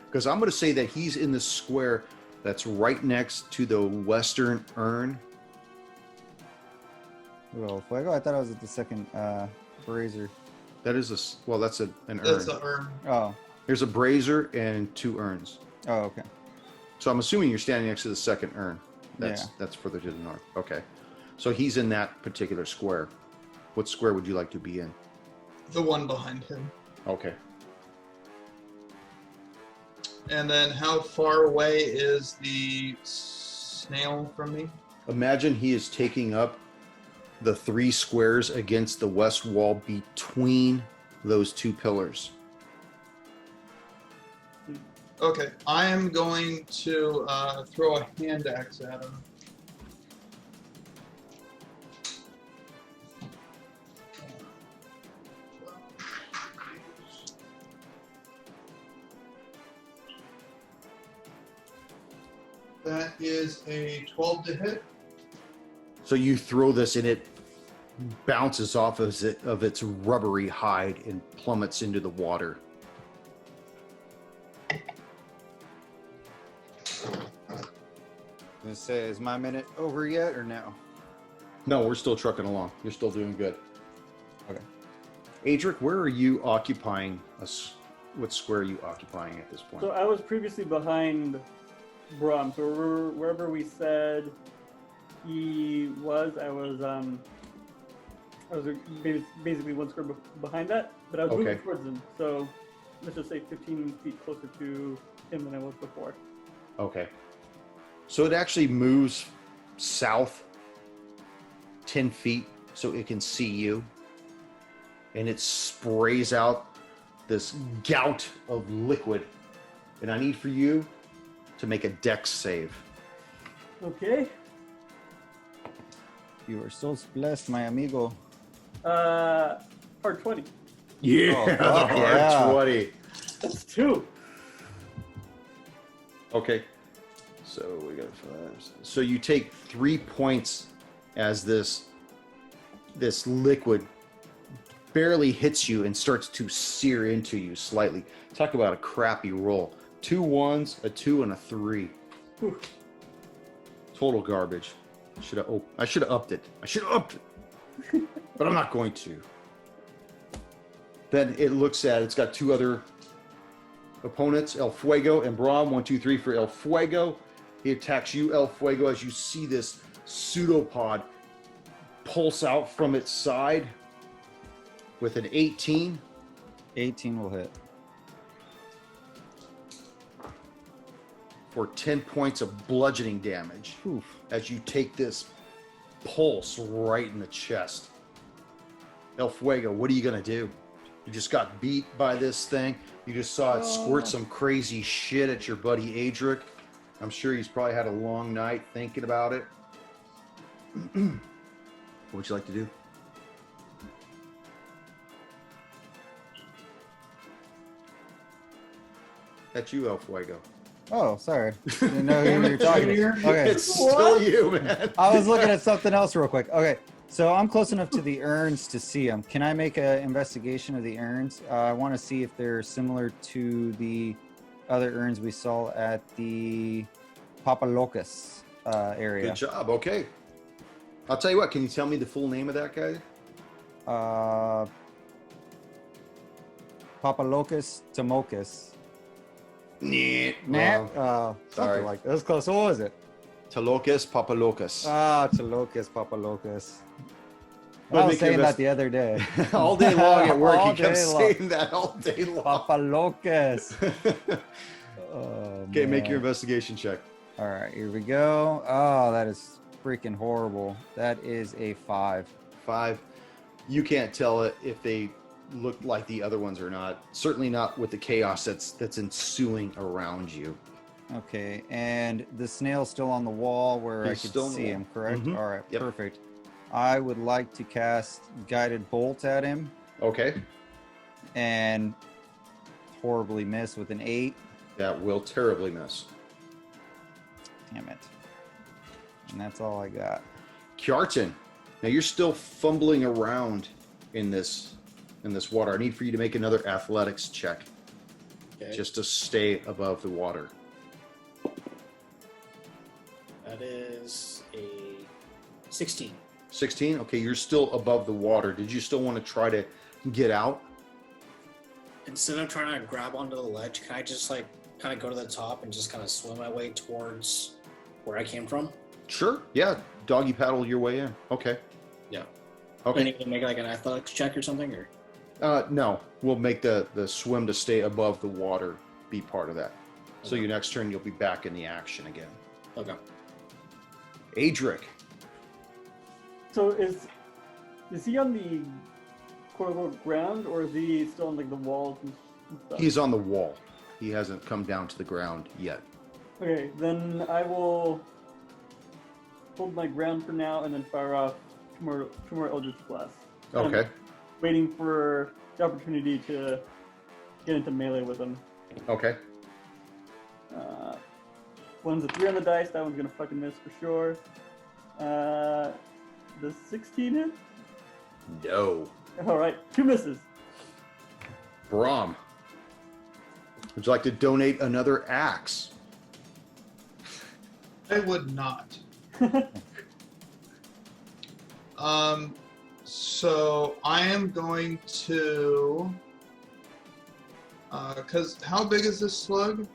Because I'm going to say that he's in the square that's right next to the western urn. Well, Fuego, I thought I was at the second brazier. That is that's an urn. That's the urn. Oh. There's a brazier and 2 urns. Oh, okay. So I'm assuming you're standing next to the second urn. That's further to the north. Okay. So he's in that particular square. What square would you like to be in? The one behind him. Okay. And then how far away is the snail from me? Imagine he is taking up the 3 squares against the west wall between those 2 pillars. Okay, I am going to throw a hand axe at him. That is a 12 to hit. So you throw this and it bounces off of its rubbery hide and plummets into the water. Gonna say, is my minute over yet or no? No, we're still trucking along. You're still doing good. Okay. Adric, where are you occupying us? What square are you occupying at this point? So I was previously behind Brom. So wherever we said he was, I was basically 1 square behind that, but I was moving towards him. So let's just say 15 feet closer to him than I was before. Okay. So it actually moves south 10 feet so it can see you. And it sprays out this gout of liquid. And I need for you to make a dex save. Okay. You are so blessed, my amigo. Hard 20. Yeah, Oh, the fuck hard yeah. 20. That's 2. Okay. So we got 5. So you take 3 points as this liquid barely hits you and starts to sear into you slightly. Talk about a crappy roll. 2 1s, a 2, and a 3. Whew. Total garbage. I should have upped it. But I'm not going to. Then it looks at, it's got 2 other opponents, El Fuego and Brom. 1, 2, 3 for El Fuego. He attacks you, El Fuego, as you see this pseudopod pulse out from its side with an 18. 18 will hit. For 10 points of bludgeoning damage. Oof. As you take this pulse right in the chest. El Fuego, what are you going to do? You just got beat by this thing. You just saw it squirt some crazy shit at your buddy Adric. I'm sure he's probably had a long night thinking about it. What would you like to do? That's you, El Fuego. Oh, sorry. Didn't know who you were talking to. Okay. It's still you, man. I was looking at something else real quick. Okay. So I'm close enough to the urns to see them. Can I make an investigation of the urns? I want to see if they're similar to the other urns we saw at the Papalocas area. Good job. Okay. I'll tell you what. Can you tell me the full name of that guy? Papalocas Tamoachan. Nah. Nah. Sorry. Something like that. That was close. What was it? Talocas Papalocas. Talocas Papalocas. Well, I was make your saying that the other day. all day long at work, All he kept day long. saying that all day long. Papalocas. Okay, make your man. investigation check. All right, here we go. Oh, that is freaking horrible. That is a 5. 5. You can't tell it if they look like the other ones or not. Certainly not with the chaos that's ensuing around you. Okay, and the snail's still on the wall where He's I still could on the see wall. him, correct? Mhm. All right, Yep. perfect. I would like to cast Guided Bolt at him Okay. and horribly miss with an 8. That will terribly miss. Damn it. And that's all I got. Kjartan, now you're still fumbling around in this water. I need for you to make another athletics check Okay. just to stay above the water. That is a 16. 16? Okay, you're still above the water. Did you still want to try to get out? Instead of trying to grab onto the ledge, can I just like kind of go to the top and just kind of swim my way towards where I came from? Sure. Yeah. Doggy paddle your way in. Okay. Yeah. Okay. I need to make like an athletics check or something, or No. We'll make the swim to stay above the water be part of that. So Okay. your next turn, you'll be back in the action again. okay. Adric. So is he on the quote unquote ground, or is he still on like the walls and stuff? He's on the wall. He hasn't come down to the ground yet. Okay, then I will hold my ground for now and then fire off two more Eldritch Blasts. I'm Okay. waiting for the opportunity to get into melee with him. Okay. One's a 3 on the dice, that one's gonna fucking miss for sure. The 16 hit? No. Alright, 2 misses. Brahm. Would you like to donate another axe? I would not. So I am going to. Because how big is this slug?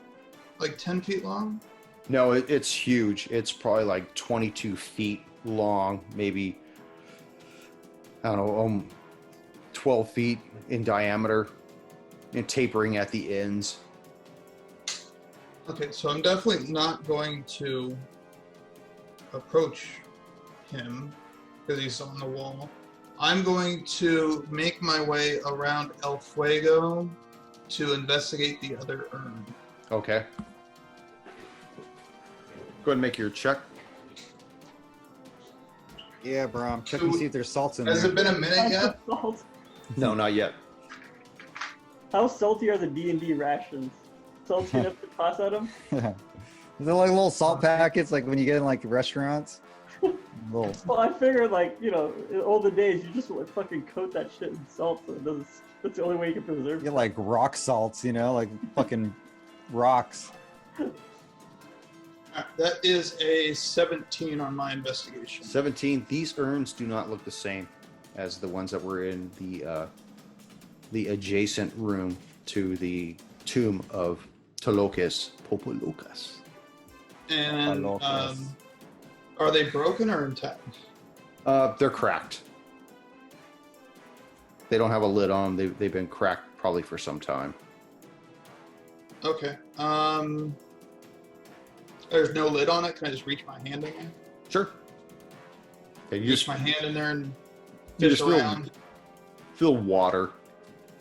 Like 10 feet long? No, it's huge. It's probably like 22 feet long, maybe, I don't know, 12 feet in diameter and tapering at the ends. Okay, so I'm definitely not going to approach him because he's on the wall. I'm going to make my way around El Fuego to investigate the other urn. Okay. Go ahead and make your check. Yeah, Brom. Check and see if there's salts in Has there. it been a minute yet? Salt. No, not yet. How salty are the D&D rations? Salty enough to toss at him? They're like little salt packets, like when you get in like restaurants. Little. Well, I figured, like, you know, in olden days, you just like, fucking coat that shit in salt so it doesn't. That's the only way you can preserve You it. get like rock salts, you know, like fucking rocks. That is a 17 on my investigation. 17. These urns do not look the same as the ones that were in the adjacent room to the tomb of Tolokis Popolokas. And Locas. are they broken or intact? They're cracked. They don't have a lid on them. They've been cracked probably for some time. Okay. There's no lid on it. Can I just reach my hand in there? Sure. Okay, you Reach just my hand in there and you fish just feel around. feel water,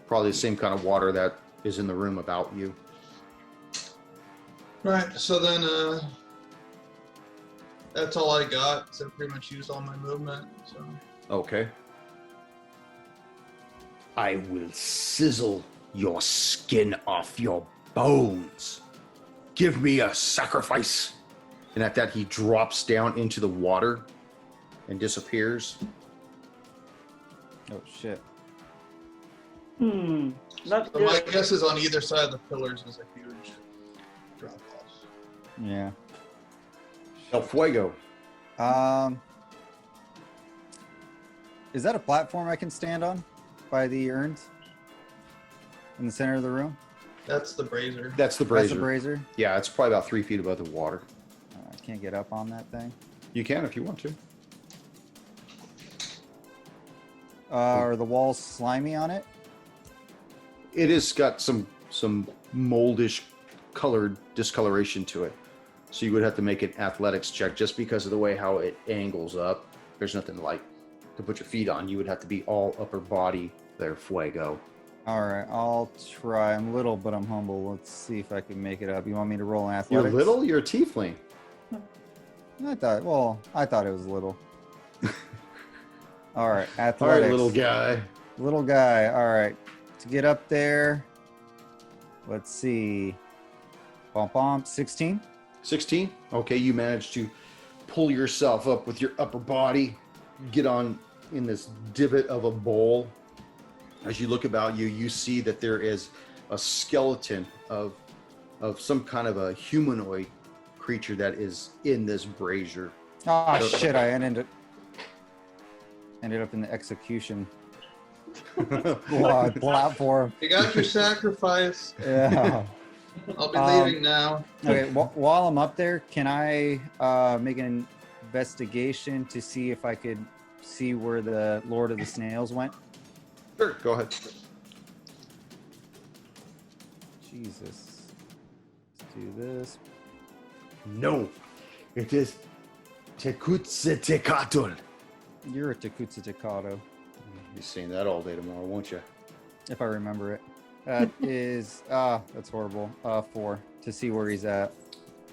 probably the same kind of water that is in the room about you. Right. So then, that's all I got. So I pretty much used all my movement. So Okay. I will sizzle your skin off your bones. Give me a sacrifice. And at that, he drops down into the water and disappears. Oh shit. Not So my good. guess is on either side of the pillars is a huge drop off. Yeah. El Fuego. Is that a platform I can stand on by the urns in the center of the room? That's the brazier. That's the brazier. That's the brazier. Yeah, it's probably about 3 feet above the water. I can't get up on that thing. You can if you want to. Are the walls slimy on it? It has got some moldish colored discoloration to it. So you would have to make an athletics check just because of the way how it angles up. There's nothing like to put your feet on. You would have to be all upper body there, Fuego. All right, I'll try. I'm little, but I'm humble. Let's see if I can make it up. You want me to roll an You're athletics? little? You're a tiefling. I thought it was little. All right, All athletics. right, little guy. Little guy. All right, to get up there. Let's see. Bump bump. 16. 16. Okay, you managed to pull yourself up with your upper body, get on in this divot of a bowl. As you look about you, you see that there is a skeleton of some kind of a humanoid creature that is in this brazier. Oh shit! I ended up in the execution platform. You got your sacrifice. Yeah. I'll be leaving now. Okay. While I'm up there, can I make an investigation to see if I could see where the Lord of the Snails went? Sure, go ahead. Jesus. Let's do this. No, it is Tecuziztecatl. You're a Tecuziztecatl, You're saying that all day tomorrow, won't you? if I remember it. That is that's horrible. 4 to see where he's at.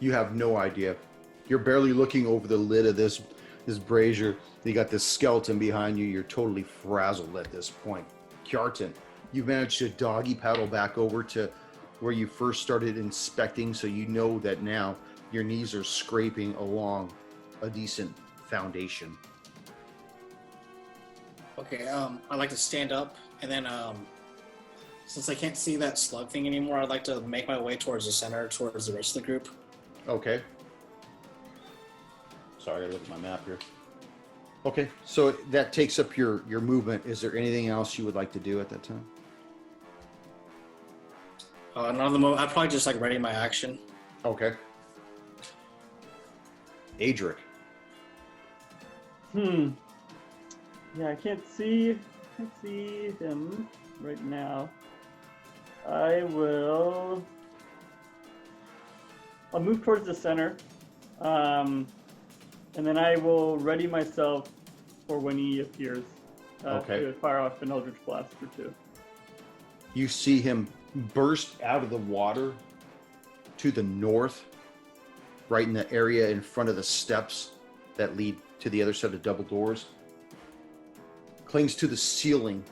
You have no idea. You're barely looking over the lid of this brazier. You got this skeleton behind you. You're totally frazzled at this point. Kjartan, you've managed to doggy paddle back over to where you first started inspecting, so you know that now your knees are scraping along a decent foundation. Okay, I'd like to stand up, and then since I can't see that slug thing anymore, I'd like to make my way towards the center, towards the rest of the group. Okay. Sorry, I gotta look at my map here. Okay, so that takes up your movement. Is there anything else you would like to do at that time? None of the moment. I'd probably just like ready my action. Okay. Adric. Yeah, I can't see him right now. I'll move towards the center, and then I will ready myself for when he appears. Okay. To fire off an Eldritch Blast or 2. You see him burst out of the water to the north, right in the area in front of the steps that lead to the other set of double doors. Clings to the ceiling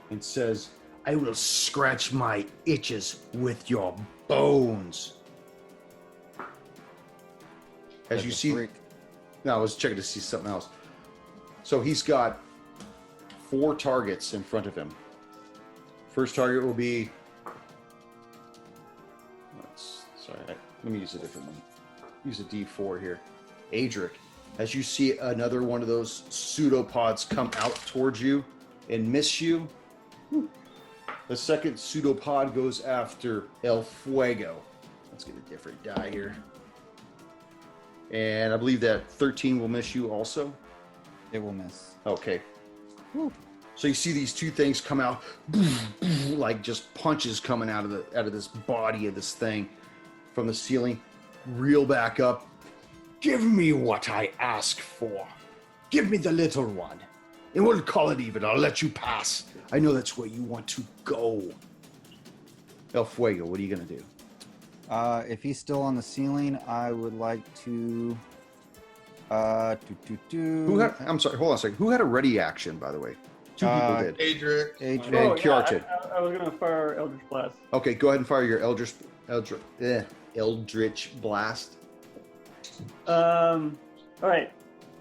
and says, "I will scratch my itches with your bones." As That's you a see, freak. no, I was checking to see something else. So he's got 4 targets in front of him. First target will be. Let me use a different one. Use a D4 here. Adric, as you see another one of those pseudopods come out towards you and miss you, the second pseudopod goes after El Fuego. Let's get a different die here. And I believe that 13 will miss you also. It will miss. Okay. So you see these 2 things come out, like just punches coming out of this body of this thing from the ceiling. Reel back up. "Give me what I ask for. Give me the little one, and we'll call it even. I'll let you pass. I know that's where you want to go." El Fuego, what are you gonna do? If he's still on the ceiling, I would like to. I'm sorry. Hold on a second. Who had a ready action, by the way? 2 people did. Adric. Adrian. And Kjartan. I was gonna fire Eldritch Blast. Okay, go ahead and fire your Eldritch Blast. All right.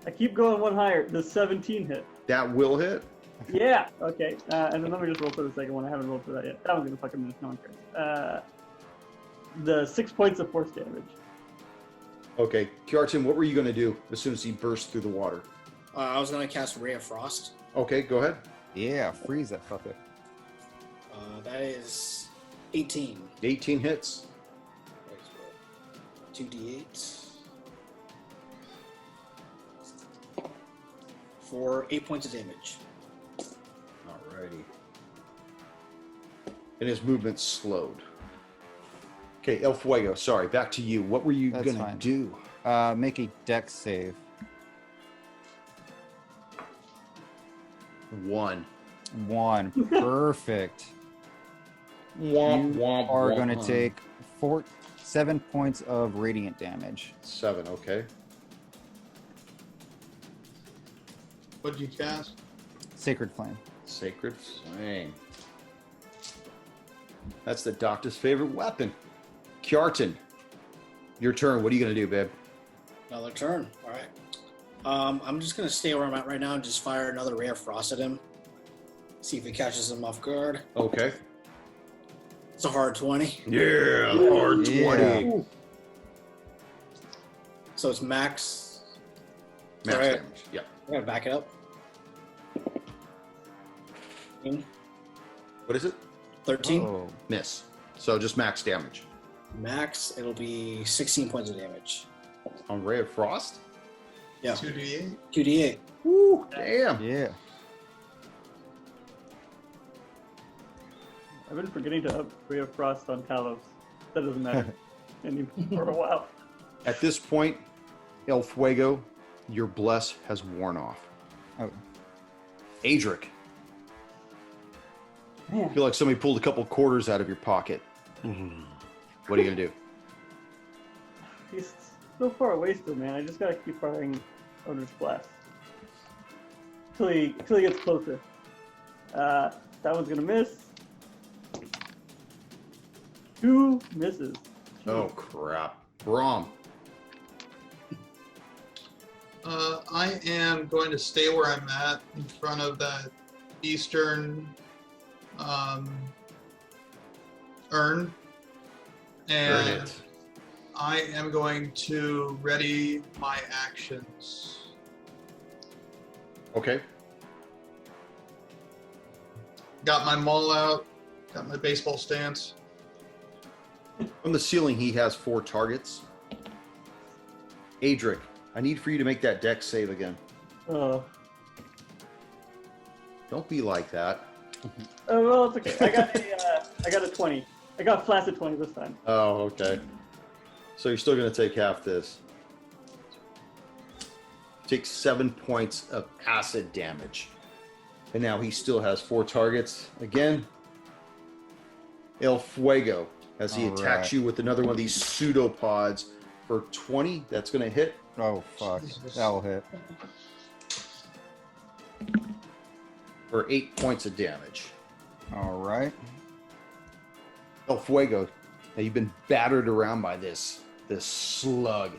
I keep going one higher. The 17 hit. That will hit. Yeah. Okay. And then let me just roll for the second one. I haven't rolled for that yet. That one's gonna fucking miss. No one cares. The 6 points of force damage. Okay, Kjartan, what were you going to do as soon as he burst through the water? I was gonna cast Ray of Frost. Okay, go ahead. Yeah, freeze that fucker. That is 18. 18 hits. 2d8 for 8 points of damage. Alrighty. And his movement slowed. Okay, El Fuego, sorry, back to you. What were you That's going to fine. do? Make a dex save. 1. 1. Perfect. You are going to take 7 points of radiant damage. 7, okay. What'd you cast? Sacred Flame. Sacred Flame. That's the doctor's favorite weapon. Kjartan, your turn. What are you going to do, babe? Another turn. All right. I'm just gonna stay where I'm at right now and just fire another ray of frost at him. See if it catches him off guard. Okay. It's a hard 20. Yeah, hard 20. Yeah. So it's max. Max All right. damage. Yeah. I gotta back it up. What is it? 13. Oh. Miss. So just max damage. Max, it'll be 16 points of damage. On Ray of Frost? Yeah. 2d8. 2d8. Woo, damn. Yeah. I've been forgetting to up Ray of Frost on Talos. That doesn't matter anymore for a while. At this point, El Fuego, your bless has worn off. Oh. Adric, I Man, feel like somebody pulled a couple quarters out of your pocket. What are you going to do? he's so far away still, man. I just gotta keep firing Owner's Blast. Till he gets closer. That one's gonna miss. 2 misses. Oh, crap. Brom. I am going to stay where I'm at in front of that eastern urn. And Burn it. I am going to ready my actions. Okay. Got my maul out, got my baseball stance. On the ceiling, he has 4 targets. Adric, I need for you to make that dex save again. Oh, Don't be like that. well, it's okay. I got a 20. I got flat at 20 this time. Oh, okay. So you're still going to take half this. Take 7 points of acid damage. And now he still has 4 targets. Again, El Fuego, as he All attacks right. you with another one of these pseudopods for 20. That's going to hit. Oh, fuck. Jesus. That'll hit. For 8 points of damage. All right. El Fuego, now you've been battered around by this slug.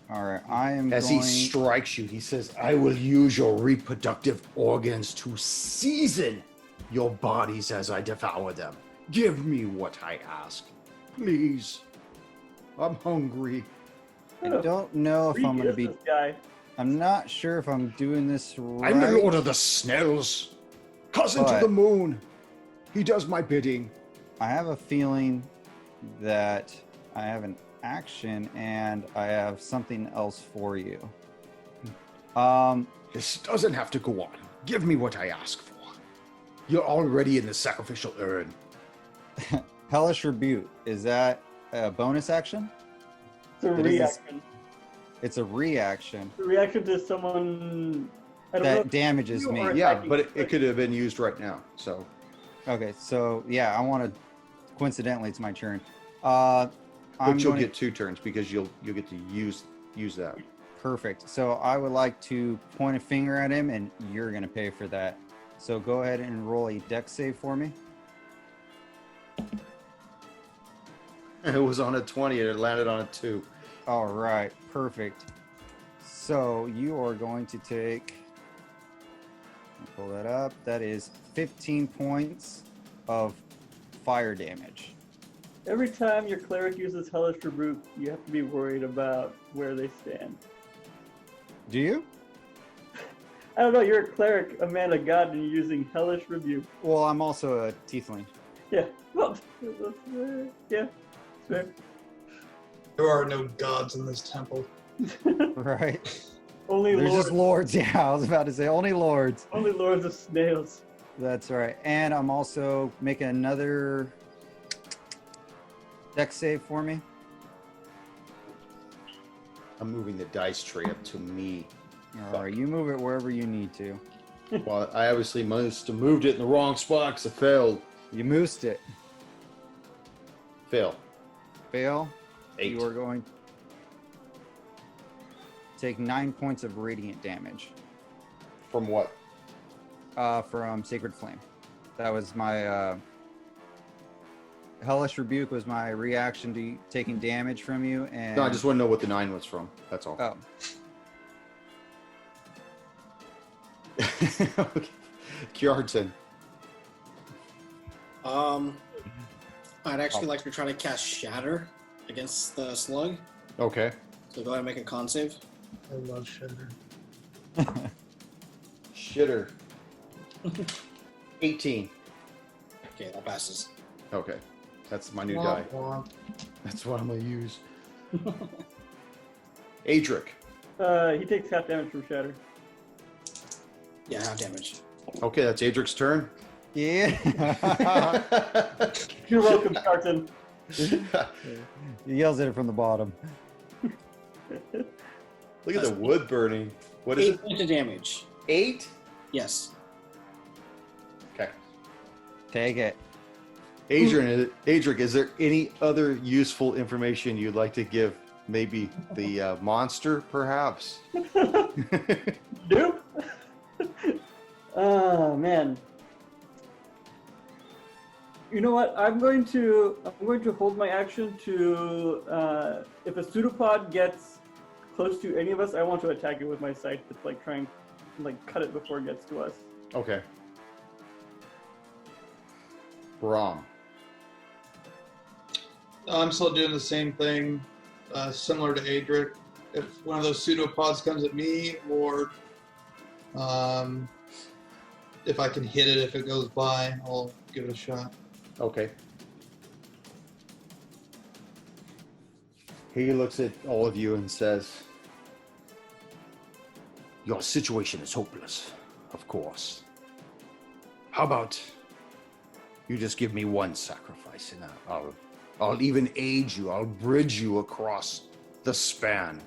All right. I am As going... he strikes you, he says, I will use your reproductive organs to season your bodies as I devour them. Give me what I ask. Please. I'm hungry. I don't know if I'm going to be... This guy. I'm not sure if I'm doing this right. I'm the Lord of the Snails, cousin to But- the moon. He does my bidding. I have a feeling that I have an action and I have something else for you. This doesn't have to go on. Give me what I ask for. You're already in the sacrificial urn. Hellish Rebuke, is that a bonus action? It's a That is- reaction. It's a reaction It's a reaction to someone. I don't know. that damages you me. are- Yeah, attacking but it quick. could have been used right now. So Okay, so yeah, I want to. Coincidentally, it's my turn. I'm but you'll going get 2 turns because you'll get to use that. perfect. So I would like to point a finger at him, and you're going to pay for that. So go ahead and roll a dex save for me. It was on a 20 and it landed on a 2. All right, perfect. So you are going to take. Pull that up. That is 15 points of fire damage. Every time your cleric uses Hellish Rebuke, you have to be worried about where they stand. Do you? I don't know, you're a cleric, a man of God, and you're using Hellish Rebuke. Well, I'm also a tiefling. Yeah, well, that's, yeah, fair. There are no gods in this temple. Right? Only There's lords, just lords. Yeah, I was about to say only lords. only lords of snails. That's right. And I'm also making another dex save for me. I'm moving the dice tray up to me. All right, you move it wherever you need to. Well, I obviously must have moved it in the wrong spot because I failed. You moosed it. Fail. Fail. 8. You are going to take 9 points of radiant damage. From what? From Sacred Flame. That was my Hellish Rebuke was my reaction to taking damage from you, and No, I just want to know what the 9 was from. That's all. oh, Okay. Kjartan. I'd actually like to try to cast Shatter against the slug. Okay. So go ahead and make a con save. I love Shitter. Shitter. 18. Okay, that passes. Okay. That's my new Womp die. womp. That's what I'm going to use. Adric. He takes half damage from Shatter. Yeah, half damage. Okay, that's Adric's turn. yeah. You're welcome, Carton. He yells at it from the bottom. Look at the wood burning. What is 8 it? points of damage. 8? Yes. Okay. Take it. Adric, is there any other useful information you'd like to give? Maybe the monster, perhaps? Nope. Oh man. You know what? I'm going to hold my action to if a pseudopod gets close to any of us, I want to attack it with my scythe to like try and like cut it before it gets to us. Okay. Brahm. I'm still doing the same thing, similar to Adric. If one of those pseudopods comes at me, or if I can hit it if it goes by, I'll give it a shot. Okay. He looks at all of you and says, "Your situation is hopeless, of course. How about you just give me one sacrifice and I'll even aid you. I'll bridge you across the span.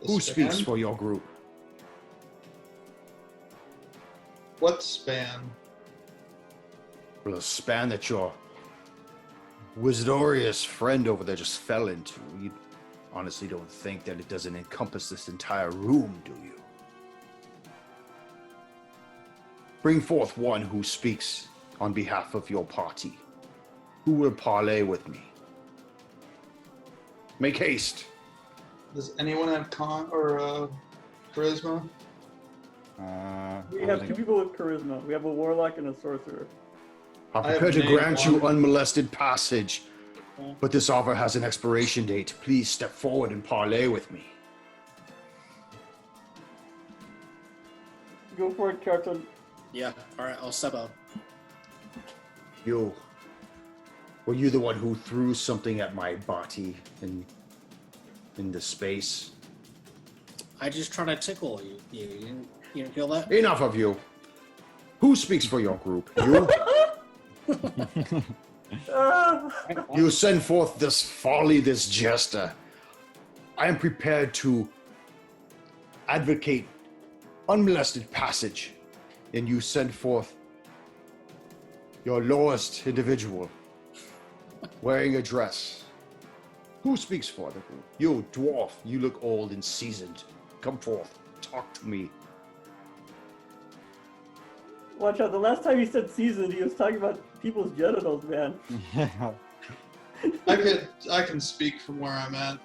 Who speaks for your group?" What span? Well, a span that your Wizardorius friend over there just fell into. You honestly don't think that it doesn't encompass this entire room, do you? Bring forth one who speaks on behalf of your party. Who will parley with me? Make haste. Does anyone have con or charisma? We have two people with charisma. We have a warlock and a sorcerer. I'm I have prepared to named grant you one. unmolested passage, Okay. but this offer has an expiration date. Please step forward and parley with me. Go for it, Carton. Yeah. All right, I'll step up. Were you the one who threw something at my body in the space? I just try to tickle you. You didn't feel that? Enough of you. Who speaks for your group? You? You send forth this folly, this jester. I am prepared to advocate unmolested passage, and you send forth your lowest individual wearing a dress. Who speaks for the group? You, dwarf, you look old and seasoned. Come forth, talk to me. Watch out, the last time he said seasoned, he was talking about people's genitals, man. I can speak from where I'm at.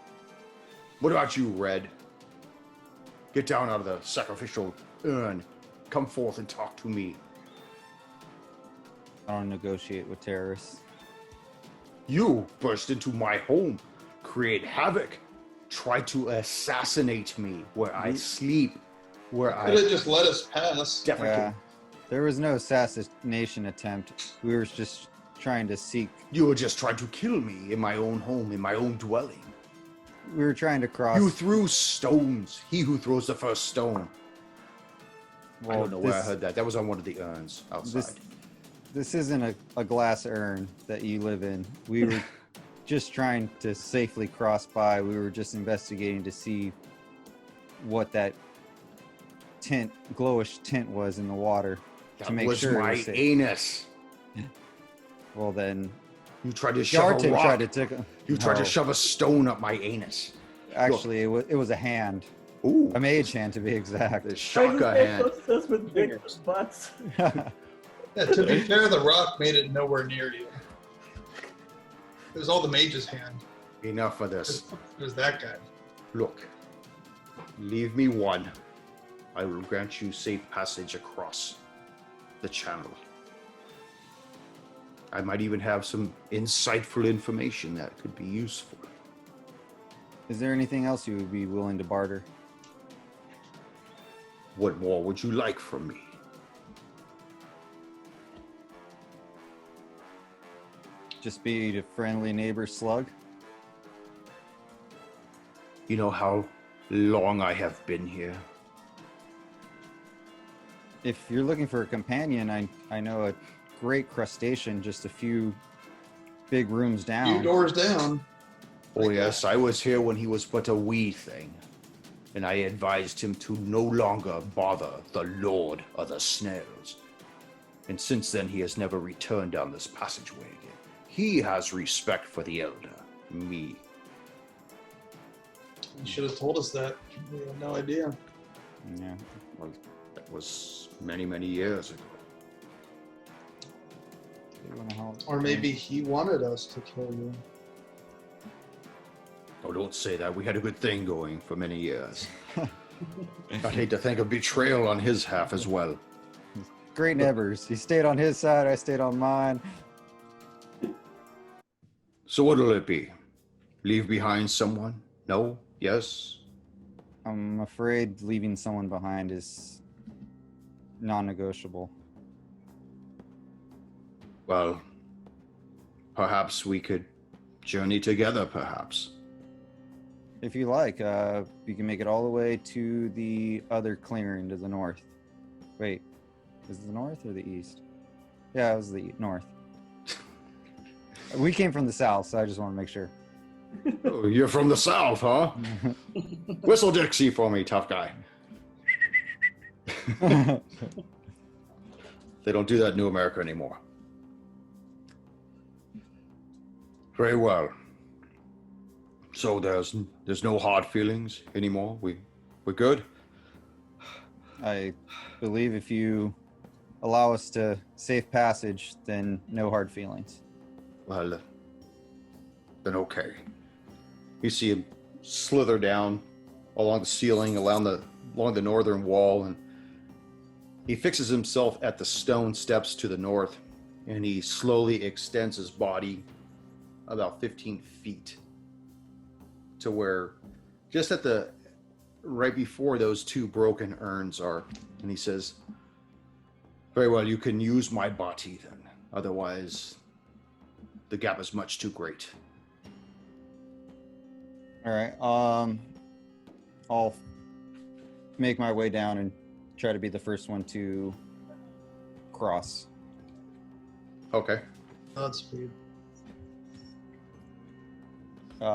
What about you, Red? Get down out of the sacrificial urn. Come forth and talk to me. I don't negotiate with terrorists. You burst into my home, create havoc, try to assassinate me where I sleep, where Could have I just let us pass. defecate. Yeah. There was no assassination attempt. We were just trying to seek. You were just trying to kill me in my own home, in my own dwelling. We were trying to cross. You threw stones. He who throws the first stone. I don't know where I heard that. That was on one of the urns outside. This isn't a glass urn that you live in. We were just trying to safely cross by. We were just investigating to see what that glowish tint was in the water That to make was sure. it my was safe. anus. Well, then You tried to shove a Jarton rock. tried to tickle. You tried to No. shove a stone up my anus. Actually, it was a hand. Ooh, A mage hand, to be exact. the shaka hand. Us with big Fingers. butts. Yeah, to be fair, the rock made it nowhere near you. It was all the mage's hand. Enough of this. It was that guy. Look, leave me one. I will grant you safe passage across the channel. I might even have some insightful information that could be useful. Is there anything else you would be willing to barter? What more would you like from me? Just be a friendly neighbor slug? You know how long I have been here? If you're looking for a companion, I know a great crustacean just a few big rooms down. Few doors down. Oh yes, I was here when he was but a wee thing, and I advised him to no longer bother the Lord of the Snails. And since then he has never returned down this passageway again. He has respect for the elder, me. You should have told us that. We had no idea. Yeah. Well, that was many, many years ago. Or maybe he wanted us to kill you. Oh, don't say that. We had a good thing going for many years. I'd hate to think of betrayal on his half as well. Great neighbors. He stayed on his side, I stayed on mine. So what'll it be? Leave behind someone? No? Yes? I'm afraid leaving someone behind is non-negotiable. Well, perhaps we could journey together, perhaps. If you like, you can make it all the way to the other clearing to the north. Wait, is it the north or the east? Yeah, it was the north. We came from the south, so I just want to make sure. Oh, you're from the south, huh? Whistle Dixie for me, tough guy. They don't do that in New America anymore. Very well. So there's no hard feelings anymore. We're good. I believe if you allow us to safe passage, then no hard feelings. Well, then okay. You see him slither down along the ceiling, along the northern wall, and he fixes himself at the stone steps to the north, and he slowly extends his body about 15 feet to where just at the right before those two broken urns are, and he says, very well, you can use my body then, otherwise the gap is much too great. All right. I'll make my way down and try to be the first one to cross. Okay. Godspeed. Do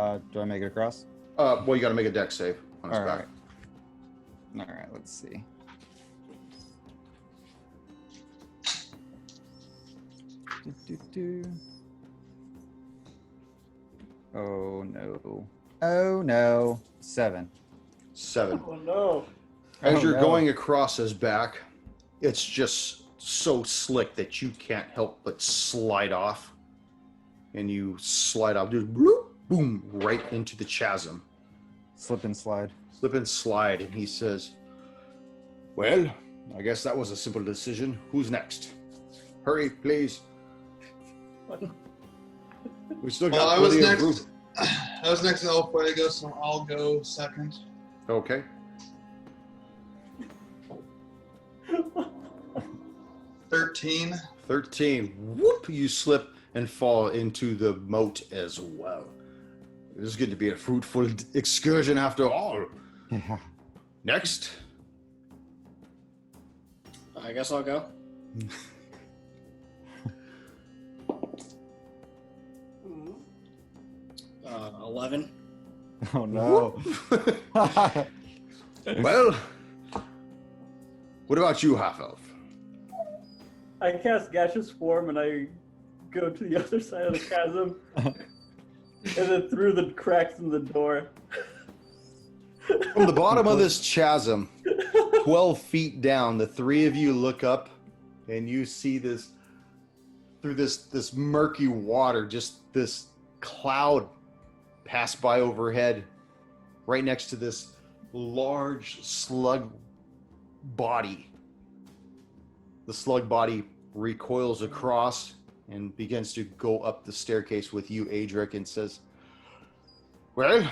I make it across? Well, you got to make a dex save on his All back. right. All right. Let's see. Oh no. Oh no. 7. 7. Oh no. As Oh, you're no. going across his back, it's just so slick that you can't help but slide off. And you slide off, just bloop, boom, right into the chasm. Slip and slide. Slip and slide, and he says, well, I guess that was a simple decision. Who's next? Hurry, please. We still got Well, I was plenty of room. next. I was next to El Fuego, so I'll go second. Okay. 13. 13. Whoop! You slip and fall into the moat as well. This is going to be a fruitful excursion after all. Yeah. Next. I guess I'll go. 11. Oh no. Well, what about you, half-elf? I cast gaseous form and I go to the other side of the chasm and then through the cracks in the door. From the bottom of this chasm, 12 feet down, the three of you look up and you see this, through this murky water, just this cloud pass by overhead, right next to this large slug body. The slug body recoils across and begins to go up the staircase with you, Adric, and says, "Well,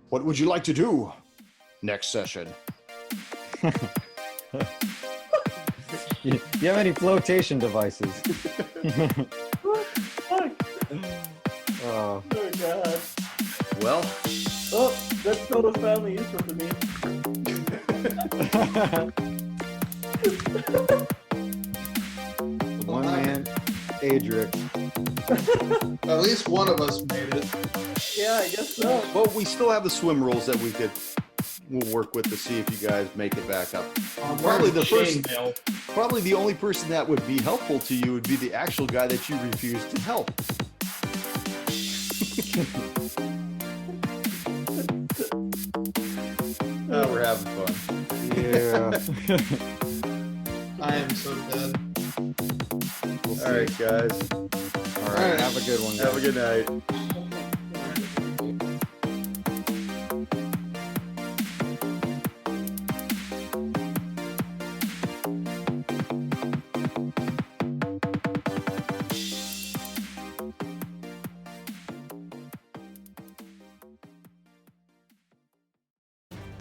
what would you like to do next session?" You have any flotation devices? Fuck. Oh, Oh god. Well, Oh, that spell was finally useful for me. one man, Adric. At least one of us made it. Yeah, I guess so. well, we still have the swim rules that we'll work with to see if you guys make it back up. Probably the first, Chainmail. probably the only person that would be helpful to you would be the actual guy that you refused to help. We're having fun. Yeah. I am so dead. We'll see. All right, guys. All right. Have a good one, guys. Have a good night.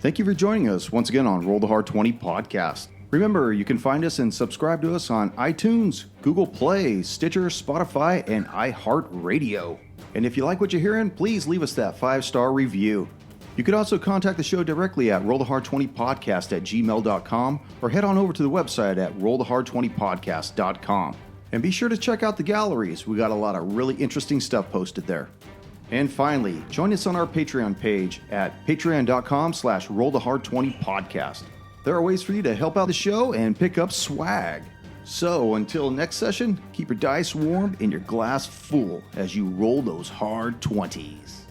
Thank you for joining us once again on Roll the Hard 20 podcast. Remember, you can find us and subscribe to us on iTunes, Google Play, Stitcher, Spotify, and iHeart Radio. And if you like what you're hearing, please leave us that 5-star review. You can also contact the show directly at rollthehard20podcast@gmail.com or head on over to the website at rollthehard20podcast.com. And be sure to check out the galleries. We got a lot of really interesting stuff posted there. And finally, join us on our Patreon page at patreon.com/rollthehard20podcast. There are ways for you to help out the show and pick up swag. So until next session, keep your dice warm and your glass full as you roll those hard 20s.